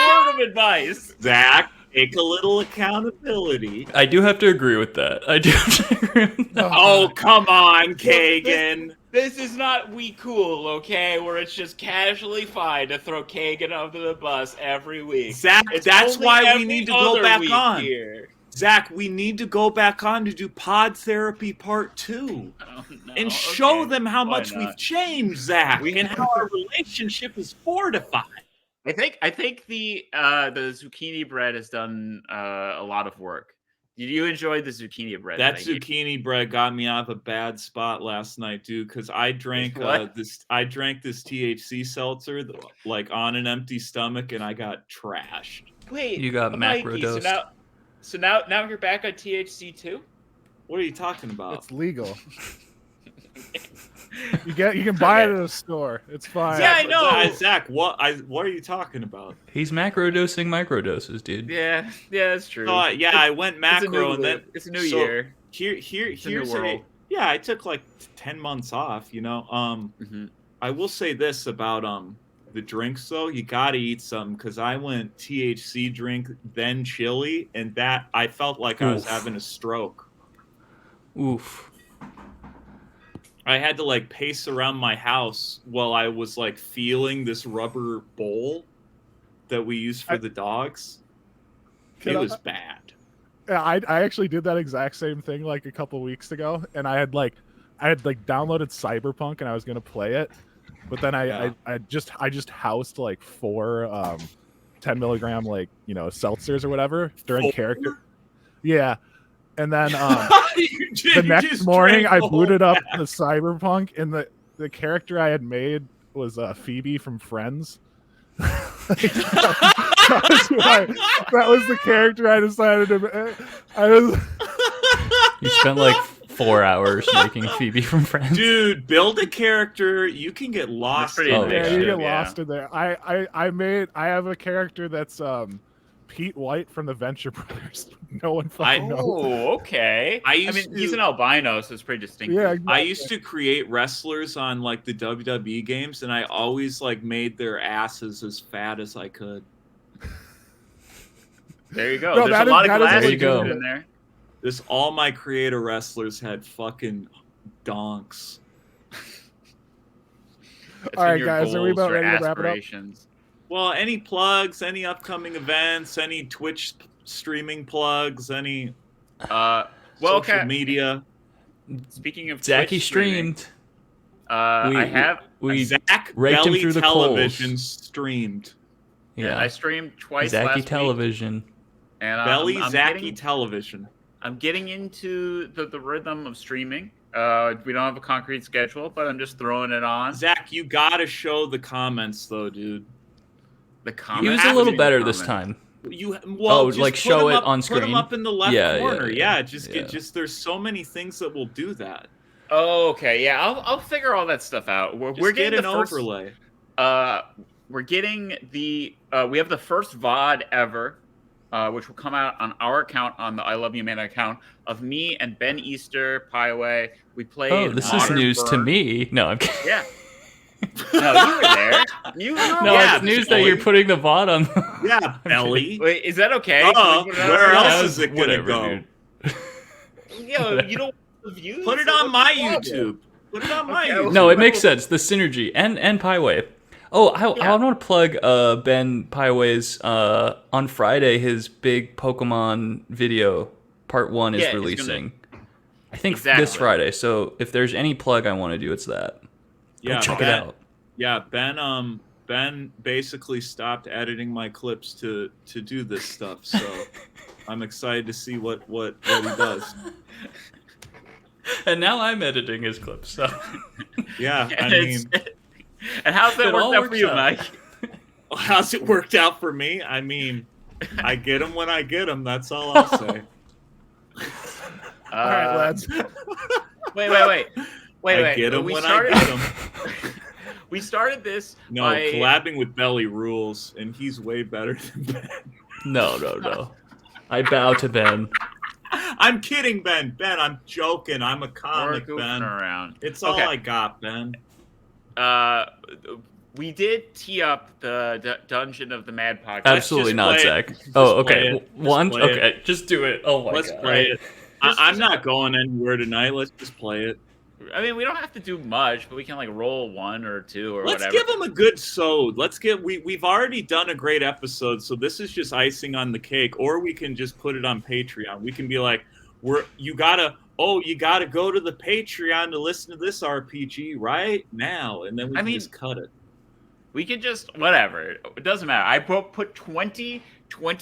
word of advice. Zach, take a little accountability. I do have to agree with that. Oh, come on, Kagan. This is not We Cool, okay? Where it's just casually fine to throw Kagan under the bus every week. Zach, that's why we need to go back on. Here. Zach, we need to go back on to do Pod Therapy Part 2 and show them how much we've changed, Zach, and how our relationship is fortified. I think the zucchini bread has done a lot of work. Did you enjoy the zucchini bread? That zucchini bread got me out of a bad spot last night, dude, because I drank this THC seltzer like on an empty stomach, and I got trashed. Wait, you got macro dosed. So now you're back on THC too? What are you talking about? It's legal. You can buy it at a store. It's fine. Yeah, I know. Zach, what are you talking about? He's macro dosing microdoses, dude. Yeah, that's true. I went macro and then it's a new year. Here's a world. Yeah, I took like 10 months off, you know. I will say this about the drinks though, you gotta eat some, because I went THC drink then chili, and that I felt like I was having a stroke. Oof. I had to like pace around my house while I was like feeling this rubber bowl that we used for the dogs. It was bad. Yeah, I actually did that exact same thing like a couple weeks ago, and I had downloaded Cyberpunk and I was gonna play it, but then I just housed like 4 10 milligram seltzers or whatever during character. Yeah. And then the next morning I booted up the Cyberpunk, and the character I had made was Phoebe from Friends. That was the character I decided to. You spent like 4 hours making Phoebe from Friends. Dude, build a character. You can get lost. You get lost in there. I have a character that's Pete White from the Venture Brothers. No one fucking knows. Oh, okay. He's an albino, so it's pretty distinctive. Yeah, exactly. I used to create wrestlers on like the WWE games, and I always like made their asses as fat as I could. There you go. No, there's a lot of glass in there. All my creator wrestlers had fucking donks. All right, guys, are we about ready to wrap it up? Well, any plugs, any upcoming events, any Twitch streaming plugs, any social media. Speaking of Zachy streamed. We Zach raked him through the television coals. Streamed. Yeah, I streamed twice Zachy last television. Week. And Belly Zachy television. I'm getting into the rhythm of streaming. We don't have a concrete schedule, but I'm just throwing it on. Zach, you gotta show the comments though, dude. The comments. He was a little better this time. Just show it on screen. Put them up in the left corner. Just there's so many things that will do that. Oh, okay. Yeah, I'll figure all that stuff out. We're getting an overlay. We're getting we have the first VOD ever, which will come out on our account, on the ILYM account, of me and Ben Easter, Pieway. We played. Oh, this is news to me. No, I'm kidding. Yeah. No, you were there. It's news that you're putting the VOD on. Yeah, Belly. Wait, is that okay? Where else is it gonna go? Yo, you don't views. Put it on my YouTube. Put it on my YouTube. No, it makes sense. The synergy and Pieway. Oh, I want to plug Ben Pieway's on Friday. His big Pokemon video part 1 is releasing. I think this Friday. So if there's any plug I want to do, it's that. Yeah, check it out. Yeah, Ben basically stopped editing my clips to do this stuff. So I'm excited to see what he does. And now I'm editing his clips. So yeah, I mean. And how's that worked out for you, Mike? How's it worked out for me? I mean, I get them when I get them. That's all I'll say. All right, lads. Wait. I get them when I get them. We started this. No, collabing with Belly rules, and he's way better than Ben. No. I bow to Ben. I'm kidding, Ben. Ben, I'm joking. I'm a comic, We're Ben. Around. It's all I got, Ben. We did tee up the Dungeon of the Mad podcast. Absolutely not, Zach. Okay. Okay, just do it. Oh my God. Let's play it. I'm not going anywhere tonight. Let's just play it. I mean, we don't have to do much, but we can like roll 1 or 2 or Let's whatever. Let's give them a good sode. We've already done a great episode, so this is just icing on the cake. Or we can just put it on Patreon. We can be like, you gotta go to the Patreon to listen to this RPG right now, and then we can just cut it. We could just whatever. It doesn't matter. I put 20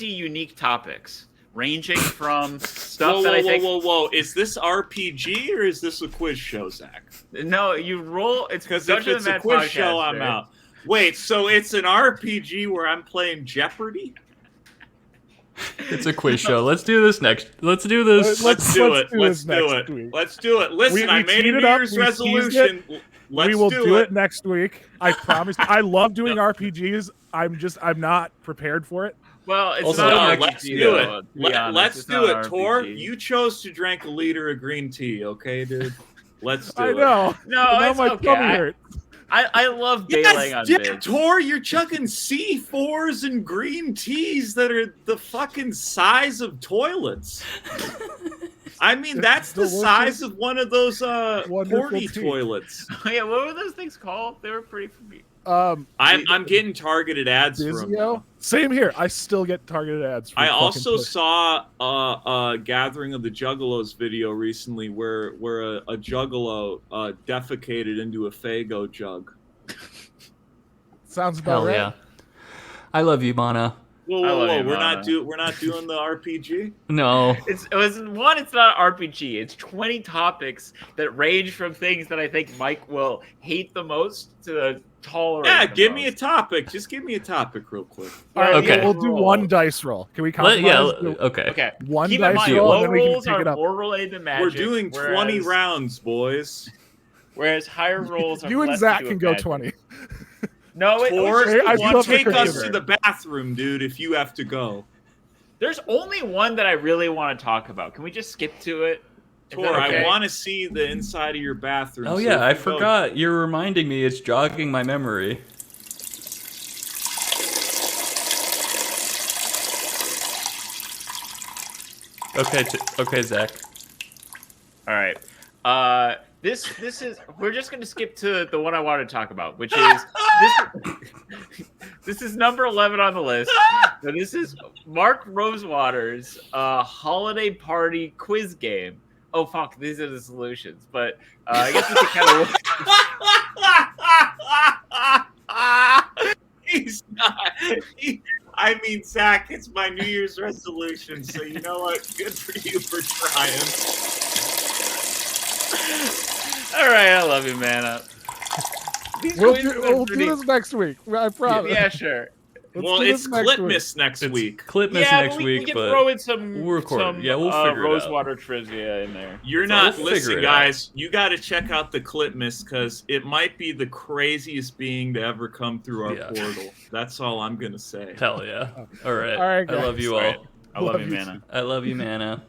unique topics. Ranging from stuff that I think... Whoa. Is this RPG or is this a quiz show, Zach? No, you roll... It's because if it's a quiz show, I'm out. Wait, so it's an RPG where I'm playing Jeopardy? It's a quiz show. Let's do this next. Let's do this. Let's do it. Listen, I made a New Year's resolution. We will do it next week. I promise. I love doing RPGs. I'm not prepared for it. Well, it's not let's do it. Let's do it, Tor. You chose to drink a liter of green tea, okay, dude? Let's do it. I know. No, it's my okay. tummy hurts. I love bailing on bids. Tor, you're chugging C4s and green teas that are the fucking size of toilets. I mean, that's the size of one of those porty tea. toilets. Oh, yeah, what were those things called? They were pretty. I'm getting targeted ads from them. Same here. I still get targeted ads. From I also saw a Gathering of the Juggalos video recently where a juggalo defecated into a Faygo jug. Sounds about Hell right. yeah. I love you, Mana. Whoa, we're not doing the RPG. No, It's not RPG. It's 20 topics that range from things that I think Mike will hate the most to tolerate. Yeah, the give most. me a topic. Just give me a topic real quick. All right, Okay. we'll do one dice roll. Can we compromise? Okay. Okay. One Keep in dice mind, roll, low and then we can rolls pick it are up. more related to magic. We're doing 20 whereas- rounds, boys. Whereas higher rolls are You and less Zach to do can with go magic. 20. No, it Or was just I one still have to take us consider. to the bathroom, dude, if you have to go. There's only one that I really want to talk about. Can we just skip to it? Is Tor, that okay? I want to see the inside of your bathroom. Oh so yeah, if I you go- forgot. You're reminding me. It's jogging my memory. Okay, Zach. All right. This is we're just gonna skip to the one I wanted to talk about, which is this is number 11 on the list. So this is Mark Rosewater's holiday party quiz game. Oh fuck, these are the solutions. But I guess we can kind of He's not. I mean, Zach, it's my New Year's resolution, so you know what? Good for you for trying. All right, I love you, man. We'll do this next week. I promise. Yeah, sure. Well, it's Clipmas next week. Clipmas Yeah, next but week, we can but throw in some we'll record it. some Yeah, we'll figure it out. Rosewater trivia in there. You're So not we'll figure listen, it guys. You got to check out the Clipmas because it might be the craziest being to ever come through our portal. That's all I'm gonna say. Hell yeah! All right, All right, I love guys. you all. I love you, Mana. I love you, Mana.